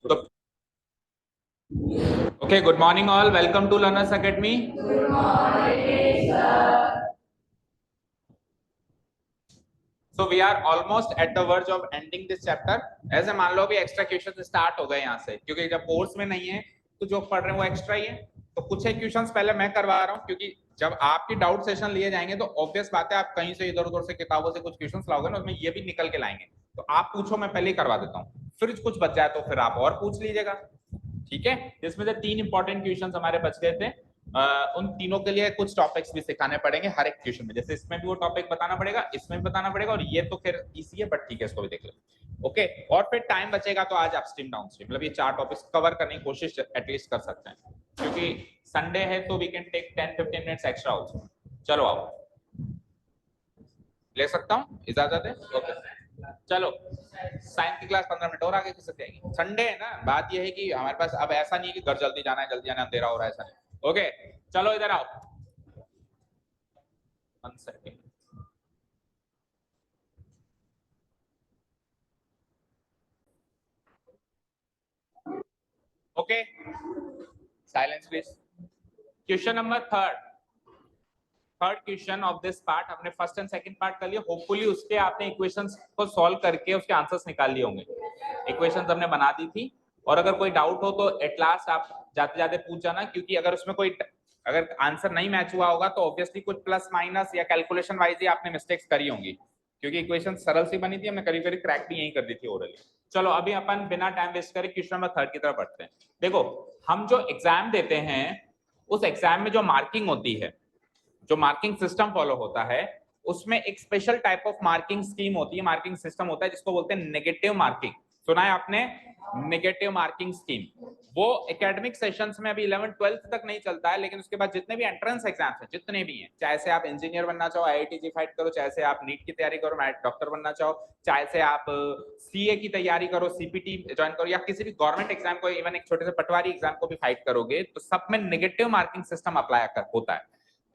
So, okay, good morning all. Welcome to Learners Academy. Good morning, sir. So we are almost at the verge of ending this chapter. ऐसे मान लो अभी extra question start हो गए यहाँ से, क्योंकि जब कोर्स में नहीं है तो जो पढ़ रहे हैं वो एक्स्ट्रा ही है। तो कुछ एक क्वेश्चंस पहले मैं करवा रहा हूँ, क्योंकि जब आपकी डाउट सेशन लिए जाएंगे तो ऑब्वियस बात है आप कहीं से इधर उधर से किताबों से कुछ क्वेश्चंस लाओगे ना, उसमें ये भी निकल के लाएंगे। तो आप पूछो, मैं पहले ही करवा देता हूँ, फिर कुछ बच जाए तो फिर आप और पूछ लीजिएगा, ठीक है। इसमें से 3 इंपॉर्टेंट क्वेश्चंस हमारे बच गए थे। उन तीनों के लिए कुछ टॉपिक्स भी सिखाने पड़ेंगे हर एक क्वेश्चन में, जैसे इसमें भी वो टॉपिक बताना पड़ेगा, इसमें भी बताना पड़ेगा, और ये तो फिर इसी है, बट ठीक है, इसको भी देख लो। ओके, और फिर टाइम बचेगा तो आज अपस्ट्रीम डाउनस्ट्रीम मतलब ये 4 टॉपिक्स कवर करने की कोशिश एटलीस्ट कर सकते हैं, क्योंकि संडे है तो we can take 10-15 minutes extra also. चलो आओ, ले सकता हूँ, इजाजत है? ओके चलो, साइंस की क्लास 15 मिनट और आगे की सकते हैं। संडे है ना, बात यह है कि हमारे पास अब ऐसा नहीं है कि घर जल्दी जाना है, जल्दी जाना है, अंधेरा हो रहा है, ऐसा नहीं। ओके चलो इधर आओ, 1 second. Okay silence please. Question number third question of this part, आपने फर्स्ट एंड सेकंड पार्ट कर लिया, होपफुली उसके आपने इक्वेशंस को सॉल्व करके उसके आंसर्स निकाल लिए होंगे। इक्वेशंस हमने बना दी थी, और अगर कोई डाउट हो तो एट लास्ट आप जाते जाते पूछ जाना, क्योंकि अगर उसमें कोई अगर आंसर नहीं मैच हुआ होगा तो ऑब्वियसली कुछ प्लस माइनस या कैलकुलेशन वाइज ही आपने मिस्टेक्स करी होंगी, क्योंकि इक्वेशन सरल सी बनी थी, हमने करीब करीब क्रैक भी यही कर दी थी ओरली। चलो अभी अपन बिना टाइम वेस्ट करे क्वेश्चन नंबर 3 की तरफ बढ़ते हैं। देखो, हम जो एग्जाम देते हैं उस एग्जाम में जो मार्किंग होती है, जो मार्किंग सिस्टम फॉलो होता है, उसमें एक special type of marking scheme होती है, मार्किंग सिस्टम होता है, जिसको बोलते हैं नेगेटिव मार्किंग। सुना है आपने? Negative marking scheme. वो एकेडमिक सेशंस में अभी 11th-12th तक नहीं चलता है, लेकिन उसके बाद जितने भी एंट्रेंस एग्जाम्स हैं, जितने भी हैं, चाहे से आप इंजीनियर बनना चाहो, आईआईटी जी फाइट करो, चाहे से आप नीट की तैयारी करो, डॉक्टर बनना चाहो, चाहे से आप सीए की तैयारी करो, सीपीटी ज्वाइन करो, या किसी भी गवर्नमेंट एग्जाम को, इवन एक छोटे से पटवारी एग्जाम को भी फाइट करोगे, तो सब में नेगेटिव मार्किंग सिस्टम अप्लाई होता है।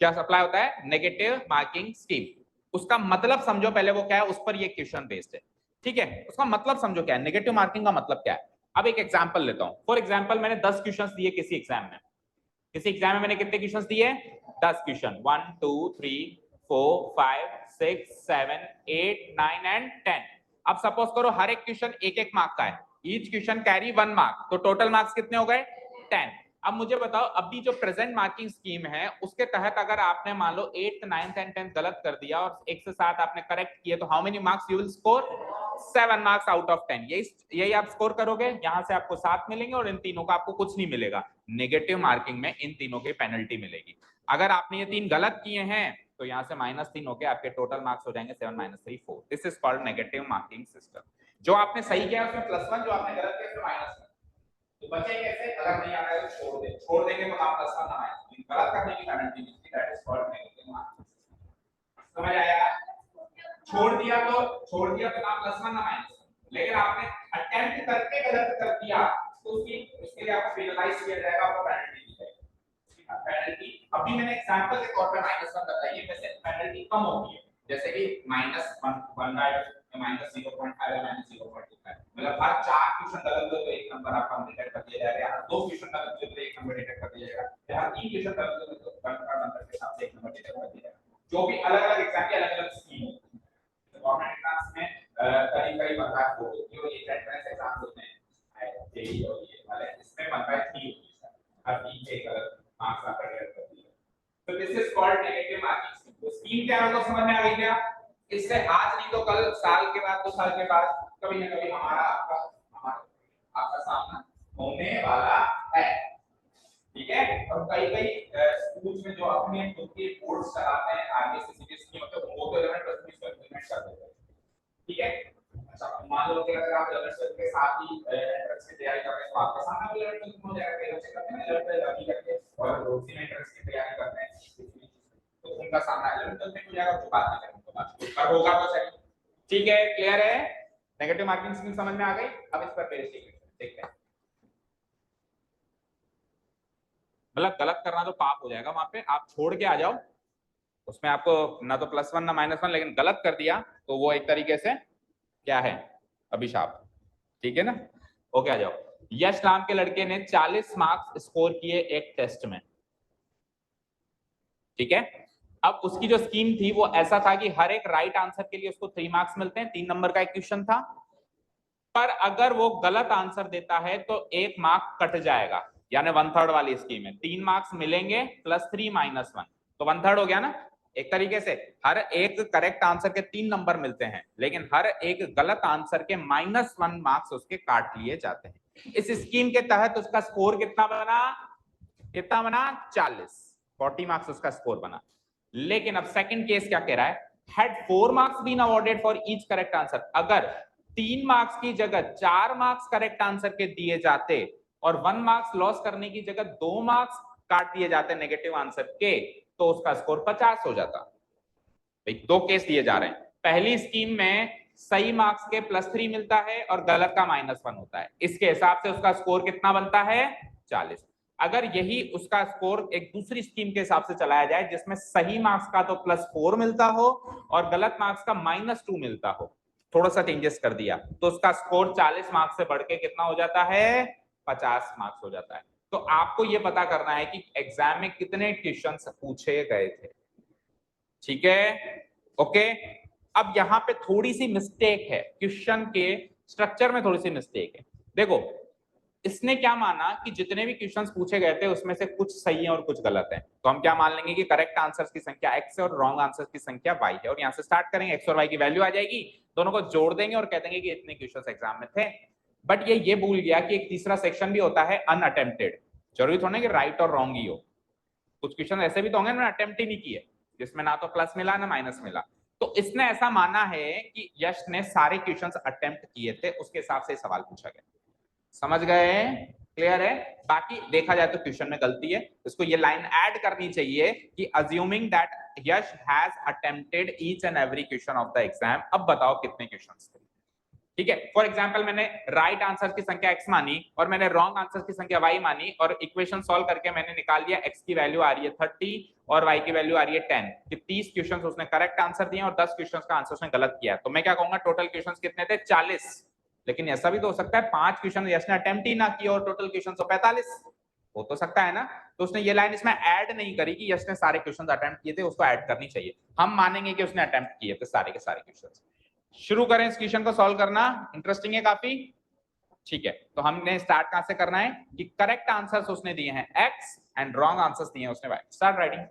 क्या अप्लाई होता है? Negative marking scheme. उसका मतलब समझो पहले वो क्या है, उस पर ये क्वेश्चन बेस्ड है, ठीक है। उसका मतलब समझो क्या है, नेगेटिव मार्किंग का मतलब क्या है। अब एक एग्जांपल लेता हूं। फॉर एग्जांपल मैंने 10 क्वेश्चंस दिए किसी एग्जाम में, मैंने कितने क्वेश्चंस दिए? 10 क्वेश्चन, 1 2 3 4 5 6 7 8 9 एंड 10। अब सपोज करो हर एक क्वेश्चन 1-1 मार्क का है, ईच क्वेश्चन कैरी 1 मार्क, तो टोटल मार्क्स कितने हो गए? 10। अब मुझे बताओ, अभी जो प्रेजेंट मार्किंग स्कीम है उसके तहत अगर आपने मान लो 8th 9th एंड 10th गलत कर दिया और 1 से 7 आपने करेक्ट किए, तो how many marks you will score? 7 marks out of 10। यही आप स्कोर करोगे, यहां से आपको 7 मिलेंगे और इन तीनों का आपको कुछ नहीं मिलेगा। नेगेटिव मार्किंग में इन तीनों की पेनल्टी मिलेगी। अगर आपने ये 3 गलत किए हैं तो यहाँ से -3 होके आपके टोटल मार्क्स हो जाएंगे 7 - 3 4। This is called negative marking system. जो आपने सही किया उसमें +1, जो आपने गलत किया उसमें -1। तो बचे कैसे? अगर नहीं आ रहा है तो छोड़ देंगे तो आप +1 ना आए, गलत करने की पेनल्टी मिलती है। That is called negative marking system. समझ आया? छोड़ दिया तो आप +1 ना माइनस, लेकिन आपने अटेम्प्ट करके गलत कर दिया तो उसके लिए आपको पेनलाइज किया जाएगा, आपको पेनल्टी दी जाएगी। पेनल्टी अभी मैंने एग्जांपल के तौर पे -1 बताई है, वैसे पेनल्टी कम होती है, जैसे कि -1 -0.5 या -0.25, मतलब हर 4 क्वेश्चन गलत हुए तो 1 नंबर आपका डिटेक्ट कर दिया जाएगा, हर 2 क्वेश्चन गलत हुए तो 1 नंबर डिटेक्ट कर दिया जाएगा, हर 3 क्वेश्चन गलत हुए तो नंबर के हिसाब से 1 नंबर डिटेक्ट कर दिया जाएगा। जो भी अलग-अलग एग्जाम की अलग-अलग स्कीम है। गवर्नमेंट एग्जाम्स में करीब-करीब 15 होती है, और ये एंट्रेंस एग्जाम होते हैं जेईई और ये वाले, इसमें 15 थी होती है, हर 3 से गलत मार्क्स आपका डिटेक्ट कर दिया। तो this is called negative marking scheme. तो स्कीम क्या है वो समझ में आ गई क्या? इससे आज नहीं तो कल, साल के बाद, 2 साल के बाद कभी ना कभी आपका सामना होने वाला है, ठीक है। और कई स्कूल्स में जो अपने खुद के बोर्ड्स चलाते हैं, आगे से सीबीएसई होते हैं, वो तो 11th-12th में इसको इम्प्लीमेंट कर देते हैं, ठीक है। अच्छा, मान लो कि अगर आप 11th-12th के साथ ही एंट्रेंस की तैयारी कर रहे हैं तो आपका सामना 11th-12th में हो जाएगा, पहले से करते हैं 11th-12th अभी करके, और रोसी में एंट्रेंस की तैयारी करते हैं तो उनका सामना 11th-12th में हो जाएगा, तो बात नहीं करेंगे, तो बात पर होगा तो सही, ठीक है। क्लियर है? नेगेटिव मार्किंग स्कीम समझ में आ गई। अब इस पर बेसिक देखते हैं। मतलब गलत करना तो पाप हो जाएगा, वहां पे आप छोड़ के आ जाओ, उसमें आपको ना तो +1 ना -1, लेकिन गलत कर दिया तो वो एक तरीके से क्या है? अभिशाप, ठीक है ना। ओके आ जाओ। यश नाम के लड़के ने 40 मार्क्स स्कोर किए एक टेस्ट में, ठीक है। अब उसकी जो स्कीम थी वो ऐसा था कि हर एक राइट आंसर के लिए उसको 3 मार्क्स मिलते हैं, 3 नंबर का एक क्वेश्चन था, पर अगर वो गलत आंसर देता है तो 1 मार्क कट जाएगा, यानी 1/3 वाली स्कीम है। 3 मार्क्स मिलेंगे +3 -1, तो 1/3 हो गया ना। एक तरीके से हर एक करेक्ट आंसर के 3 नंबर मिलते हैं, लेकिन हर एक गलत आंसर के -1 मार्क्स उसके काट लिए जाते हैं। इस स्कीम के तहत उसका स्कोर कितना बना? 40 मार्क्स उसका स्कोर बना। लेकिन अब सेकंड केस क्या कह रहा है? had 4 marks been awarded for each correct answer, अगर 3 मार्क्स की जगह 4 मार्क्स करेक्ट आंसर के दिए जाते और 1 मार्क्स लॉस करने की जगह 2 मार्क्स काट दिए जाते नेगेटिव आंसर के, तो उसका स्कोर 50 हो जाता। भाई 2 केस दिए जा रहे हैं। पहली स्कीम में सही मार्क्स के +3 मिलता है और गलत का -1 होता है, इसके हिसाब से उसका स्कोर कितना बनता है? 40। अगर यही उसका स्कोर एक दूसरी स्कीम के हिसाब से चलाया जाए जिसमें सही मार्क्स का तो +4 मिलता हो और गलत मार्क्स का -2 मिलता हो, थोड़ा सा चेंजेस कर दिया, तो उसका स्कोर 40 मार्क्स से बढ़ के कितना हो जाता है? 50 मार्क्स हो जाता है। तो आपको यह पता करना है कि एग्जाम में कितने क्वेश्चंस पूछे गए थे, ठीक है। ओके, अब यहां पे थोड़ी सी मिस्टेक है, क्वेश्चन के स्ट्रक्चर में थोड़ी सी मिस्टेक है। देखो, इसने क्या माना कि जितने भी क्वेश्चंस पूछे गए थे उसमें से कुछ सही हैं और कुछ गलत हैं, तो हम क्या मान लेंगे कि करेक्ट आंसर्स की संख्या x है और रॉन्ग आंसर्स की संख्या y है, और यहां से स्टार्ट करेंगे, x और y की वैल्यू आ जाएगी, दोनों को जोड़ देंगे और कह देंगे कि इतने क्वेश्चंस एग्जाम में थे। बट ये भूल गया कि एक तीसरा सेक्शन भी होता है अनअटेम्प्टेड। जरूरी थोड़ा कि राइट और रॉन्ग ही हो, कुछ क्वेश्चन ऐसे भी तो होंगे ना अटेम्प्ट ही नहीं किए, जिसमें ना तो प्लस मिला ना माइनस मिला। तो इसने ऐसा माना है कि यश ने सारे क्वेश्चंस अटेम्प्ट किए थे, उसके हिसाब से सवाल पूछा गया। समझ गए? क्लियर है? बाकी देखा जाए तो क्वेश्चन में गलती है, इसको ये लाइन ऐड करनी चाहिए कि assuming that Yash has attempted each and every question of the exam. अब बताओ कितने क्वेश्चंस थे, ठीक है। फॉर एग्जाम्पल मैंने राइट आंसर की संख्या x मानी और मैंने रॉन्ग आंसर की संख्या y मानी, और इक्वेशन सॉल्व करके मैंने निकाल लिया x की वैल्यू आ रही है 30 और y की वैल्यू आ रही है 10, कि 30 क्वेश्चंस उसने करेक्ट आंसर दिए और 10 क्वेश्चंस का आंसर उसने गलत किया। तो मैं क्या कहूंगा, टोटल क्वेश्चंस कितने थे? 40। लेकिन ऐसा भी तो हो सकता है 5 क्वेश्चन यश ने अटेम्प्ट ही ना किए और टोटल क्वेश्चन 45, हो तो सकता है ना। तो उसने ये लाइन इसमें ऐड नहीं करी कि यश ने सारे क्वेश्चन अटेम्प्ट किए थे, उसको ऐड करनी चाहिए। हम मानेंगे कि उसने अटेम्प्ट किए थे सारे के सारे क्वेश्चन। शुरू करें इस क्वेश्चन को सॉल्व करना, इंटरेस्टिंग है काफी, ठीक है। तो हमने स्टार्ट कहां से करना है कि करेक्ट आंसर्स उसने दिए हैं x एंड रॉन्ग आंसर्स दिए हैं उसने y। Start writing.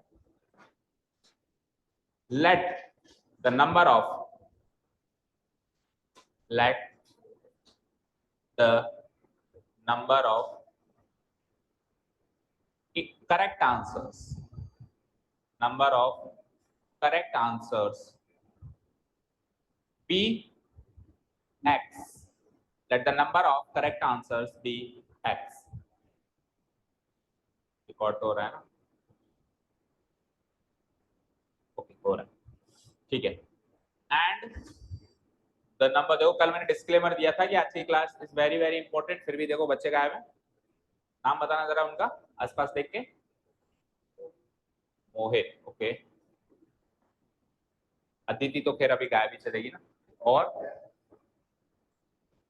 let the number of correct answers, number of correct answers be x. Let the number of correct answers be x. Record तो हो रहा है ना? ओके, हो रहा है, ठीक है। एंड द नंबर, देखो कल मैंने डिस्क्लेमर दिया था कि आज की class is very very important, फिर भी देखो बच्चे गायब हैं। नाम बताना जरा उनका आसपास देख के। मोहित, ओके। अदिति तो खैर अभी गायब ही चलेगी ना।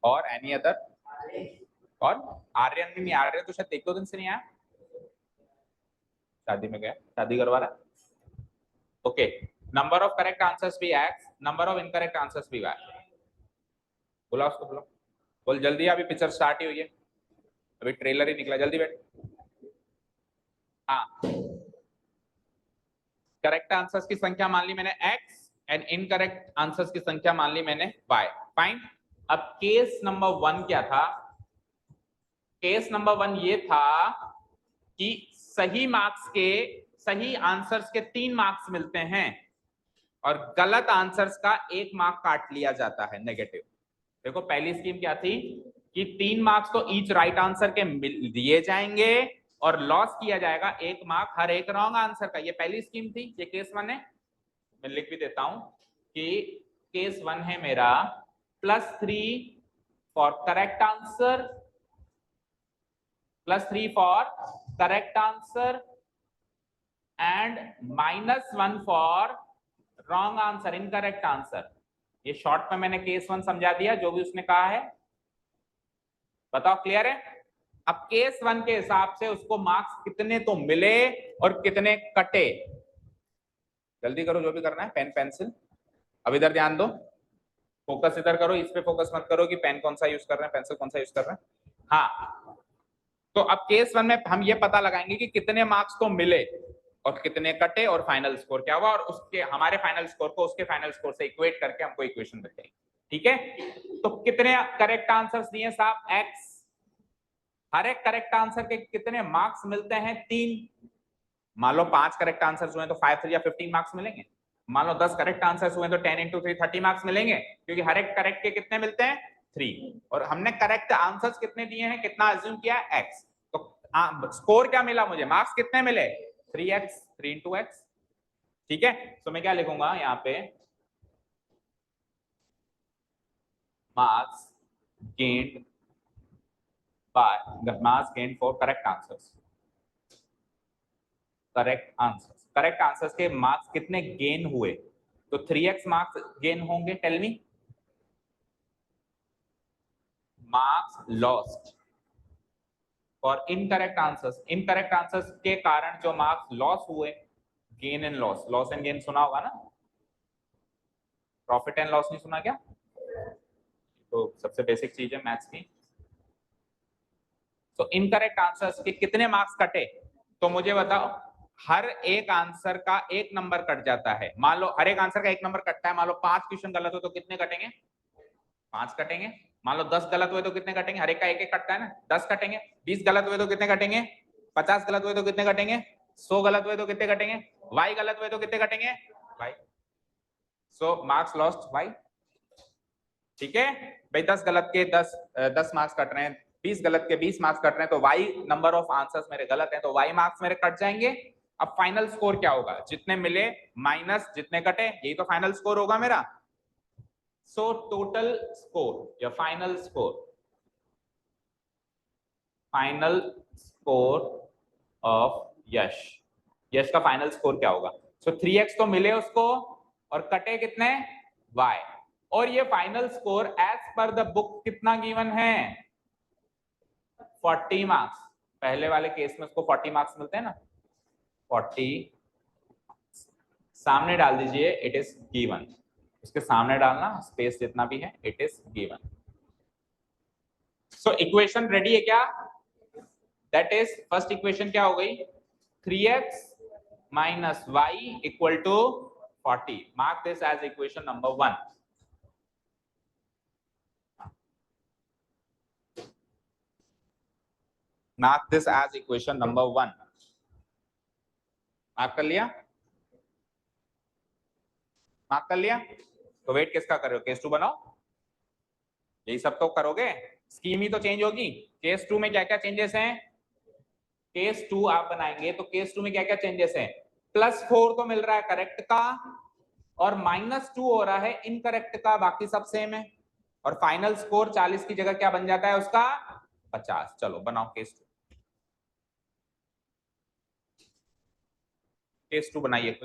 और एनी अदर? और आर्यन भी नहीं, आर्यन तो शायद 1-2 दिन से नहीं आया, शादी में गया, शादी करवा रहा है। Okay, number of correct answers भी x, number of incorrect answers भी y। बोला उसको, बोलो, बोल जल्दी, अभी पिक्चर स्टार्ट ही हुई है, अभी ट्रेलर ही निकला, जल्दी बैठ। हाँ, करेक्ट आंसर्स की संख्या मान ली मैंने x एंड इनकरेक्ट आंसर्स की संख्या मान ली मैंने y। फाइन। अब केस नंबर 1 क्या था? केस नंबर 1 ये था कि सही मार्क्स के, सही आंसर्स के 3 मार्क्स मिलते हैं और गलत आंसर्स का 1 मार्क काट लिया जाता है नेगेटिव। देखो पहली स्कीम क्या थी कि 3 मार्क्स तो ईच राइट आंसर के दिए जाएंगे और लॉस किया जाएगा 1 मार्क हर एक रॉन्ग आंसर का। ये पहली स्कीम थी, ये केस 1 है। मैं लिख भी देता हूं कि केस 1 है मेरा +3 for correct answer, +3 for correct answer and -1 for wrong answer, incorrect answer. ये शॉर्ट में मैंने केस 1 समझा दिया, जो भी उसने कहा है। बताओ क्लियर है? अब केस 1 के हिसाब से उसको मार्क्स कितने तो मिले और कितने कटे। जल्दी करो जो भी करना है, पेन पेंसिल। अब इधर ध्यान दो, फोकस इधर करो, इस पे फोकस मत करो कि पेन कौन सा यूज कर रहे हैं, पेंसिल कौन सा यूज कर रहे हैं। हाँ, तो अब केस 1 में हम ये पता लगाएंगे कि कितने मार्क्स तो मिले और कितने कटे और फाइनल स्कोर क्या हुआ, और उसके हमारे फाइनल स्कोर को उसके फाइनल स्कोर से इक्वेट करके हमको इक्वेशन मिलते हैं। ठीक है, तो कितने करेक्ट आंसर्स दिए साहब? एक्स। हर एक करेक्ट आंसर के कितने मार्क्स मिलते हैं? 3। मान लो 5 करेक्ट आंसर्स हुए तो 5 या 15 मार्क्स मिलेंगे। मान लो 10 करेक्ट आंसर्स हुए तो 10 इंटू 3 30 मार्क्स मिलेंगे, क्योंकि हर एक करेक्ट के कितने मिलते हैं? 3। और हमने करेक्ट आंसर्स कितने दिए हैं, कितना अज्यूम किया है? एक्स। तो स्कोर क्या मिला मुझे, मार्क्स कितने मिले? 3x, 3 into x. ठीक है, तो मैं क्या लिखूंगा यहाँ पे, marks gained by the marks gained for correct answers. Correct answers, correct answers के मार्क्स कितने गेन हुए? तो 3x मार्क्स गेन होंगे। Tell me marks lost for incorrect answers. Incorrect answers के कारण जो मार्क्स लॉस हुए, gain and loss, loss and gain सुना होगा ना, प्रॉफिट एंड लॉस नहीं सुना क्या? तो सबसे बेसिक चीज है मैथ्स की। तो इनकरेक्ट आंसर्स के कितने मार्क्स कटे? तो मुझे बताओ, हर एक आंसर का एक नंबर कट जाता है। मान लो हर एक आंसर का एक नंबर कटता है, मान लो 5 क्वेश्चन गलत हो तो कितने कटेंगे? 5 कटेंगे। मान लो 10 गलत हुए तो कितने कटेंगे? हर एक का एक एक कटता है ना, 10 कटेंगे। 20 गलत हुए तो कितने कटेंगे? 50 गलत हुए तो कितने कटेंगे? 100 गलत हुए तो कितने कटेंगे? y गलत हुए तो कितने कटेंगे? y। सो मार्क्स लॉस्ट y। ठीक है भाई, 10 गलत के 10 मार्क्स कट रहे हैं, 20 गलत के 20 मार्क्स कट रहे हैं, तो y नंबर ऑफ आंसर्स मेरे गलत हैं, तो y मार्क्स मेरे कट जाएंगे। अब फाइनल स्कोर क्या होगा? जितने मिले माइनस जितने कटे, यही तो फाइनल स्कोर होगा मेरा। सो टोटल स्कोर या final score, final score of Yash, Yash का फाइनल स्कोर क्या होगा? सो 3x तो मिले उसको और कटे कितने? y। और ये final score as per the book कितना गिवन है? 40 मार्क्स। पहले वाले केस में उसको 40 मार्क्स मिलते हैं ना, 40 सामने डाल दीजिए, इट इज गिवन। उसके सामने डालना, स्पेस जितना भी है, it is given. So equation ready है क्या? दैट इज फर्स्ट इक्वेशन क्या हो गई? 3x minus y equal to 40. Mark this as equation number 1. Mark this as equation number 1. Mark कर लिया? मार्क कर लिया? तो वेट किसका कर रहे हो? केस 2 बनाओ, यही सब तो करोगे, स्कीम ही तो चेंज होगी। केस 2 में क्या क्या चेंजेस हैं? केस 2 आप बनाएंगे तो केस 2 में क्या क्या चेंजेस हैं? +4 तो मिल रहा है करेक्ट का, और -2 हो रहा है इनकरेक्ट का, बाकी सब सेम है। और फाइनल स्कोर 40 की जगह क्या बन जाता है उसका? 50। चलो बनाओ केस 2। केस 2 बनाइए।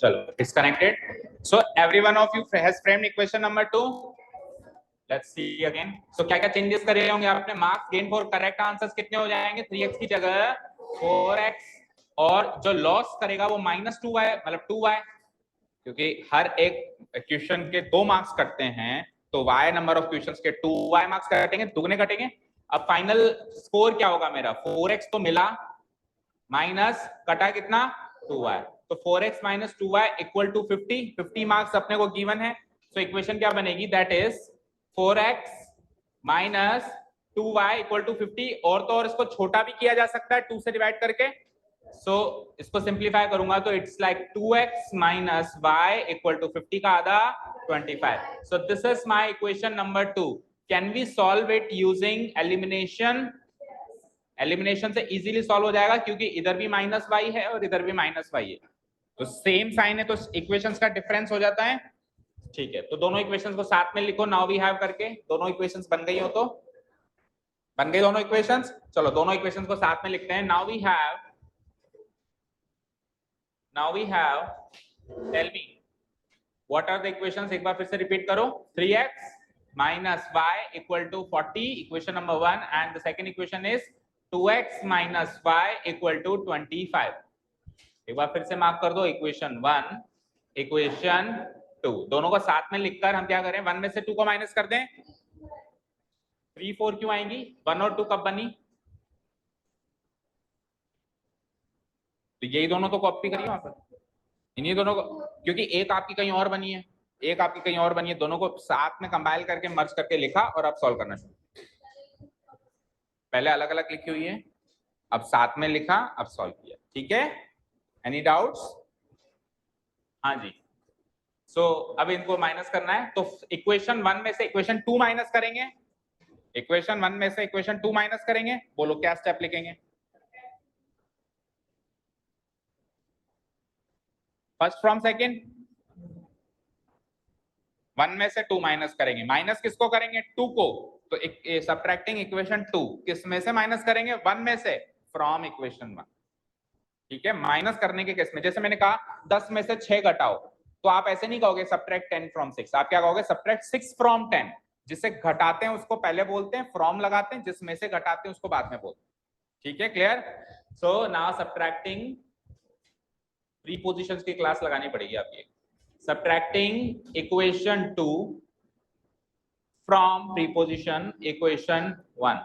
चलो it's connected. So every one of you has framed equation number 2. Let's see again. So क्या क्या चेंजेस करे होंगे आपने? Marks gain for correct answers कितने हो जाएंगे? 3x की जगह 4x, और जो लॉस करेगा वो -2y, मतलब 2y, क्योंकि हर एक क्वेश्चन के 2 मार्क्स कटते हैं, तो y नंबर ऑफ क्वेश्चंस के 2y मार्क्स कटेंगे, दुगने कटेंगे। अब फाइनल स्कोर क्या होगा मेरा? 4x तो मिला, माइनस कटा कितना? 2y, तो 4x minus 2y equal to 50 marks अपने को गिवन है। सो इक्वेशन क्या बनेगी? That is 4x minus 2y equal to 50, और तो और इसको छोटा भी किया जा सकता है 2 से डिवाइड करके। सो इसको सिंप्लीफाई करूंगा तो it's like 2x minus y equal to 50 का आधा 25। So this is my equation number 2। Can we solve it using elimination? Elimination से इजीली सॉल्व हो जाएगा, क्योंकि इधर भी -y है और इधर भी -y है, तो सेम साइन है, तो इक्वेशंस का डिफरेंस हो जाता है। ठीक है, तो दोनों इक्वेशंस को साथ में लिखो, नाउ वी हैव करके। दोनों इक्वेशंस बन गई हो तो बन गई दोनों इक्वेशंस। चलो दोनों इक्वेशंस को साथ में लिखते हैं। Now we have tell me what are the equations? एक बार फिर से रिपीट करो। 3x minus y equal to 40, equation number 1, and the second equation is 2x minus y equal to 25। एक बार फिर से मार्क कर दो, इक्वेशन 1, इक्वेशन 2, दोनों को साथ में लिखकर हम क्या करें? 1 में से 2 को माइनस कर दें। 3 4 क्यों आएंगी? 1 और 2 कब बनी? तो यही दोनों तो कॉपी करिए वहां पर, इन्हीं दोनों को, क्योंकि एक आपकी कहीं और बनी है, एक आपकी कहीं और बनी है, दोनों को साथ में कंपाइल करके मर्ज करके लिखा और अब सॉल्व करना शुरू। पहले अलग अलग लिखी हुई है, अब साथ में लिखा, अब सॉल्व किया। ठीक है, एनी डाउट्स? हाँ जी। सो अब इनको माइनस करना है, तो इक्वेशन 1 में से इक्वेशन 2 माइनस करेंगे। इक्वेशन 1 में से इक्वेशन 2 माइनस करेंगे, बोलो क्या स्टेप लिखेंगे? फर्स्ट फ्रॉम सेकंड, 1 में से 2 माइनस करेंगे। माइनस किसको करेंगे? 2 को, तो सब्ट्रैक्टिंग इक्वेशन 2 किस में से माइनस करेंगे? 1 में से, फ्रॉम इक्वेशन 1। ठीक है, माइनस करने के केस में जैसे मैंने कहा 10 में से 6 घटाओ, तो आप ऐसे नहीं कहोगे सब्ट्रैक्ट 10 फ्रॉम 6, आप क्या कहोगे? Subtract 6 from 10। जिसे घटाते हैं उसको पहले बोलते हैं, फ्रॉम लगाते हैं, जिसमें से घटाते हैं उसको बाद में बोलते हैं। ठीक है, clear? So now subtracting, prepositions की क्लास लगानी पड़ेगी आपकी। Subtracting equation 2 from preposition equation 1।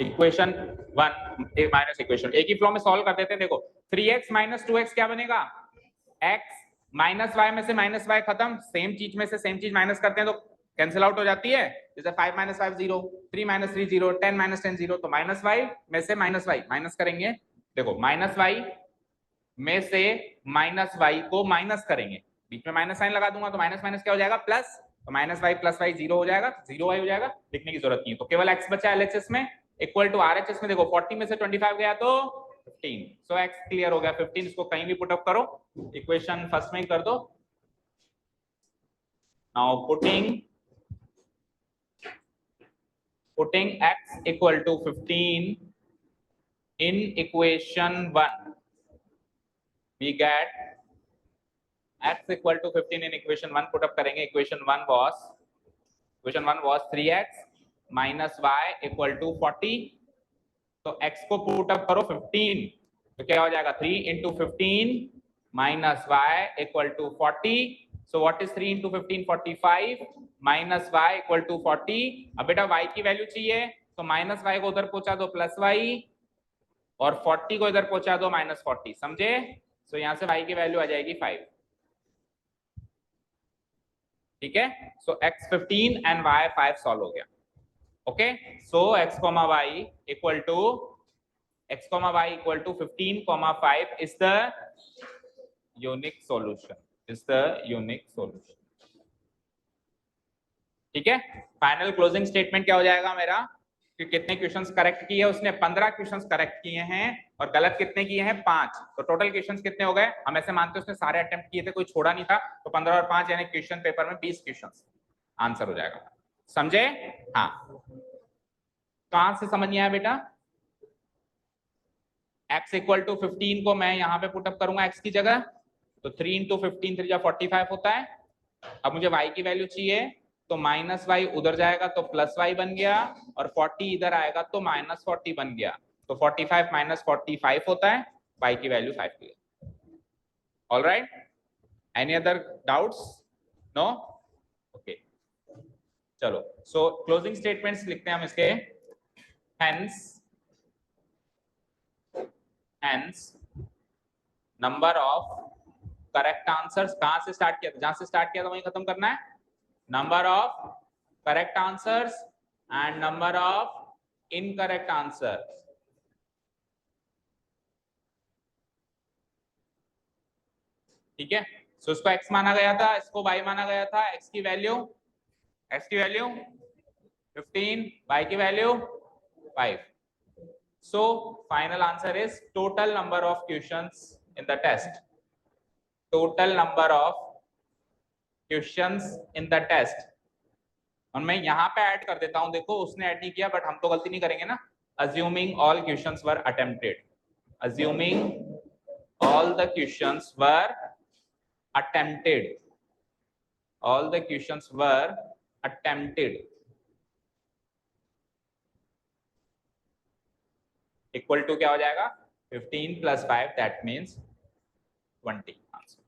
Equation 1 minus equation एक ही फ्लो में सॉल्व कर देते हैं। देखो 3x माइनस 2x क्या बनेगा? x माइनस y में से माइनस y खत्म, सेम चीज में से सेम चीज माइनस करते हैं तो कैंसिल आउट हो जाती है। जैसे 5 माइनस 5 0, 3 माइनस 3 0, 10 माइनस 10 0, तो माइनस y में से माइनस y माइनस करेंगे। देखो माइनस y में से माइनस y को माइनस करेंगे, बीच में माइनस साइन लगा दूंगा तो माइनस माइनस क्या हो जाएगा? प्लस, तो माइनस y प्लस y 0 हो जाएगा, 0y हो जाएगा, लिखने की जरूरत नहीं है। तो केवल x बचा LHS में, इक्वल टू RHS में। देखो 40 में से 25 गया तो 15, सो x क्लियर हो गया 15। इसको कहीं भी पुट अप करो, इक्वेशन फर्स्ट में ही कर दो। Now putting x equal to 15 in equation 1, we get x equal to 15 in equation 1 put up करेंगे। equation 1 was 3x minus y equal to 40, तो x को put up करो 15, तो क्या हो जाएगा? 3 into 15 minus y equal to 40, so what is 3 into 15? 45 minus y equal to 40। अब बेटा y की वैल्यू चाहिए, तो माइनस y को उधर पहुंचा दो प्लस y, और 40 को इधर पहुंचा दो माइनस 40, समझे? सो यहाँ से y की वैल्यू आ जाएगी 5। ठीक है, so x 15 and y 5 solve हो गया। Okay, so x comma y equal to 15 comma 5 is the unique solution. ठीक है, फाइनल क्लोजिंग स्टेटमेंट क्या हो जाएगा मेरा? कि कितने क्वेश्चंस करेक्ट किए, उसने 15 क्वेश्चंस करेक्ट किए हैं और गलत कितने किए हैं 5, तो टोटल क्वेश्चंस कितने हो गए, हम ऐसे मानते हैं उसने सारे अटेम्प्ट किए थे, कोई छोड़ा नहीं था, तो 15 और 5 यानी क्वेश्चन पेपर में 20 क्वेश्चंस आंसर हो जाएगा। समझे? हाँ, कहां से समझ नहीं आया बेटा? x इक्वल टू 15 को मैं यहाँ पे पुटअप करूंगा x की जगह, तो 3 इंटू 15 3 जा 45 होता है। अब मुझे y की वैल्यू चाहिए, तो माइनस वाई उधर जाएगा तो प्लस वाई बन गया, और 40 इधर आएगा तो माइनस 40 बन गया, तो 45 माइनस 45 होता है, y की वैल्यू 5 की। All right, any other doubts? No? Okay, चलो, सो क्लोजिंग स्टेटमेंट्स लिखते हैं हम इसके। Hence number of correct answers, कहां से स्टार्ट किया था, जहां से स्टार्ट किया था वहीं खत्म करना है। Number of correct answers and number of incorrect answers. ठीक है, सो इसको x माना गया था, इसको y माना गया था। x की वैल्यू 15, y की value 5. So final answer is total number of questions in the test. Total number of questions in the test. और मैं यहाँ पे ऐड कर देता हूं, देखो उसने ऐड नहीं किया, बट हम तो गलती नहीं करेंगे ना। Assuming all questions were attempted. Assuming all the questions were attempted. All the questions were attempted. Equal to क्या हो जाएगा? 15 plus 5, that means 20 आंसर।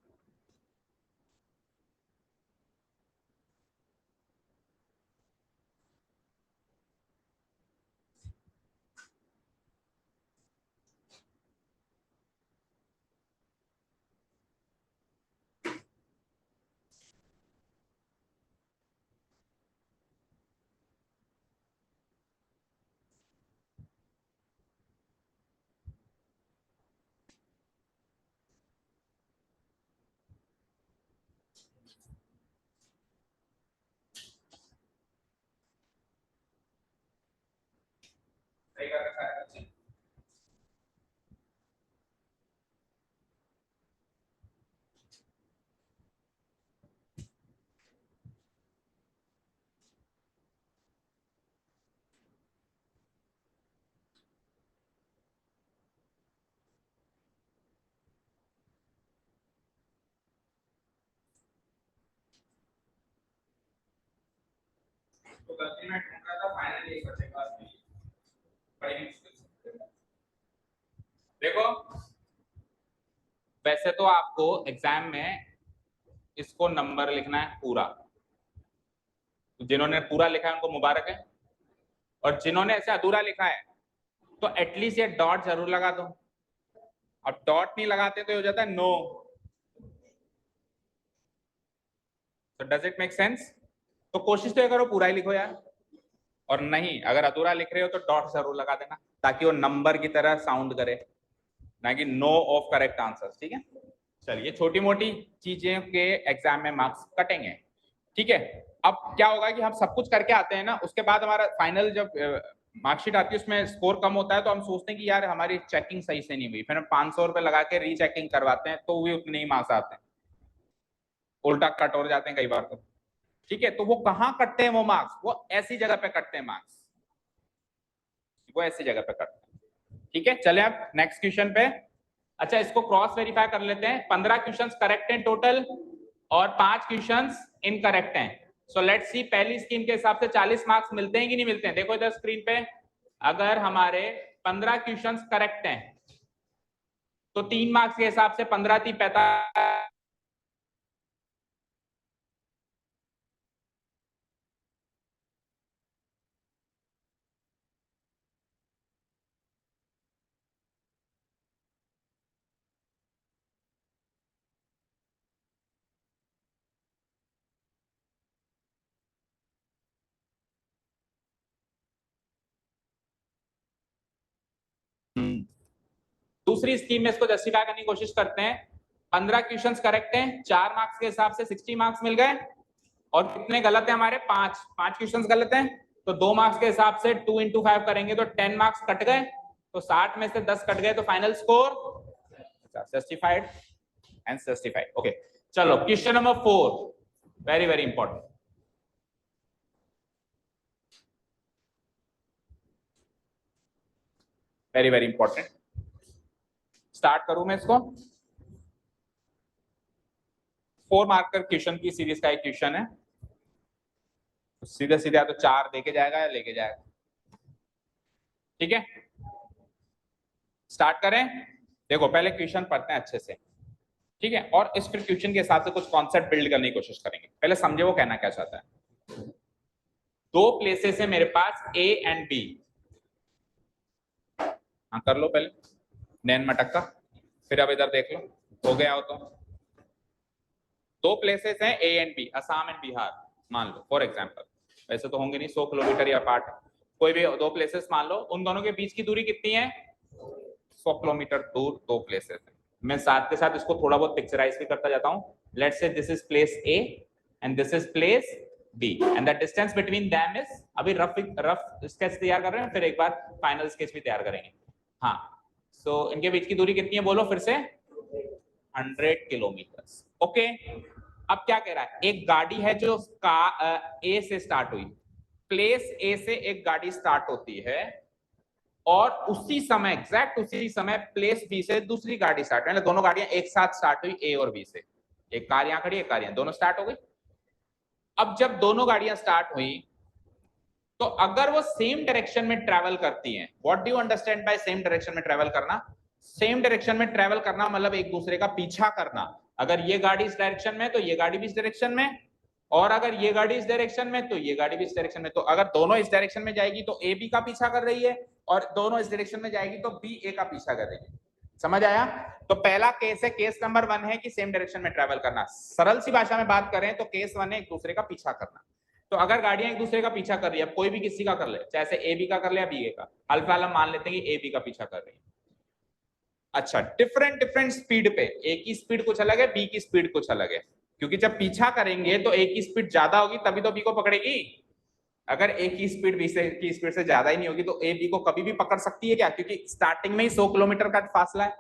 सही कर रखा है बच्चे। तो गलती मैं ढूंढ रहा था, फाइनली एक बच्चे के पास मिली, बड़ी मुश्किल से। देखो, वैसे तो आपको एग्जाम में इसको नंबर लिखना है पूरा, तो जिन्होंने पूरा लिखा है उनको मुबारक है, और जिन्होंने ऐसे अधूरा लिखा है तो एटलीस्ट ये डॉट जरूर लगा दो। अब डॉट नहीं लगाते तो हो जाता है नो। तो डज इट मेक सेंस? तो कोशिश तो ये करो पूरा ही लिखो यार, और नहीं अगर अधूरा लिख रहे हो तो डॉट जरूर लगा देना, ताकि वो नंबर की तरह साउंड करे, ना कि नो ऑफ करेक्ट आंसर। ठीक है, चलिए, छोटी मोटी चीजें के एग्जाम में मार्क्स कटेंगे। ठीक है, अब क्या होगा कि हम सब कुछ करके आते हैं ना, उसके बाद हमारा फाइनल जब मार्कशीट आती है उसमें स्कोर कम होता है, तो हम सोचते हैं कि यार हमारी चेकिंग सही से नहीं हुई, फिर हम 500 रुपए लगा के रीचेकिंग करवाते हैं, तो भी उतने ही मार्क्स आते हैं, उल्टा कट हो जाते हैं कई बार तो। ठीक है, तो वो कहाँ कटते हैं वो मार्क्स? वो ऐसी जगह पे कटते हैं मार्क्स, वो ऐसी जगह पे कटते हैं। ठीक है, चले अब नेक्स्ट क्वेश्चन पे। अच्छा, इसको क्रॉस वेरीफाई कर लेते हैं। 15 क्वेश्चंस करेक्ट हैं टोटल और 5 क्वेश्चंस इनकरेक्ट हैं। सो लेट्स सी, पहली स्कीम के हिसाब से 40 मार्क्स मिलते हैं कि नहीं मिलते हैं? देखो इधर स्क्रीन पे, अगर हमारे 15 क्वेश्चंस करेक्ट हैं तो 3 मार्क्स के हिसाब से 15 3 45, दूसरी स्कीम में इसको जस्टिफाई करने की कोशिश करते हैं। 15 क्वेश्चंस करेक्ट हैं, 4 मार्क्स के हिसाब से 60 मार्क्स मिल गए, और कितने गलत हैं हमारे? 5 क्वेश्चंस गलत हैं। तो 2 मार्क्स के हिसाब से 2 into 5 करेंगे तो 10 मार्क्स कट गए, तो 60 में से 10 कट गए, तो final score justified and justified. Okay, चलो question number 4, very very important. Very very important, start करूं मैं इसको। 4 मार्क का क्वेश्चन की सीरीज का एक क्वेश्चन है, सीधे सीधे या तो 4 देके जाएगा या लेके जाएगा, ठीक है। स्टार्ट करें, देखो पहले क्वेश्चन पढ़ते हैं अच्छे से, ठीक है, और इस फिर क्वेश्चन के हिसाब से कुछ कॉन्सेप्ट बिल्ड करने की कोशिश करेंगे। पहले समझे वो कहना क्या चाहता है। 2 प्लेसेस है मेरे पास A एंड B, हाँ कर लो पहले नैन मटक का, फिर अब इधर देख लो, हो गया हो तो। 2 प्लेसेस हैं A and B, Assam and Bihar मान लो फॉर एग्जांपल, वैसे तो होंगे नहीं, 100 किलोमीटर या अपार्ट, कोई भी 2 प्लेसेस मान लो, उन दोनों के बीच की दूरी कितनी है, 100 किलोमीटर दूर 2 प्लेसेस है। मैं साथ के साथ इसको थोड़ा बहुत पिक्चराइज भी करता जाता हूं। Let's say this is place A and this is place B and the distance between them is, अभी रफ स्केच तैयार कर रहे हैं, फिर एक बार फाइनल स्केच भी तैयार करेंगे। हाँ, सो इनके बीच की दूरी कितनी है बोलो फिर से, 100 किलोमीटर। ओके, अब क्या कह रहा है, एक गाड़ी है जो A से स्टार्ट हुई, प्लेस A से एक गाड़ी स्टार्ट होती है और उसी समय एग्जैक्ट उसी समय प्लेस B से दूसरी गाड़ी स्टार्ट, मतलब दोनों गाड़ियां एक साथ स्टार्ट हुई A और B से, एक कार यहां खड़ी, एक कार यहां, दोनों स्टार्ट हो गई। अब जब दोनों गाड़ियां स्टार्ट हुई तो अगर वो सेम डायरेक्शन में ट्रैवल करती हैं, what do you understand by same direction में ट्रैवल करना, सेम डायरेक्शन में ट्रैवल करना मतलब एक दूसरे का पीछा करना। अगर ये गाड़ी इस डायरेक्शन में तो ये गाड़ी भी इस डायरेक्शन में, और अगर ये गाड़ी इस डायरेक्शन में तो ये गाड़ी भी इस डायरेक्शन में। तो अगर दोनों इस डायरेक्शन में जाएगी तो ए बी का पीछा कर रही है, और दोनों इस डायरेक्शन में जाएगी तो बी ए का पीछा कर रही है। समझ आया? तो पहला केस है, केस नंबर 1 है कि सेम डायरेक्शन में ट्रैवल करना। सरल सी भाषा में बात करें तो केस 1 है एक दूसरे का पीछा करना। तो अगर गाड़ियां एक दूसरे का पीछा कर रही है, कोई भी किसी का कर ले, चाहे ए बी का कर ले या बी ए का, अल्फा हम मान लेते हैं कि ए बी का पीछा कर रही है। अच्छा, डिफरेंट स्पीड पे, ए की स्पीड कुछ अलग है, बी की स्पीड कुछ अलग है, क्योंकि जब पीछा करेंगे तो ए की स्पीड ज्यादा होगी तभी तो बी को पकड़ेगी। अगर ए की स्पीड बी से की स्पीड से ज्यादा ही नहीं होगी तो ए बी को कभी भी पकड़ सकती है क्या, क्योंकि स्टार्टिंग में ही 100 किलोमीटर का फासला है,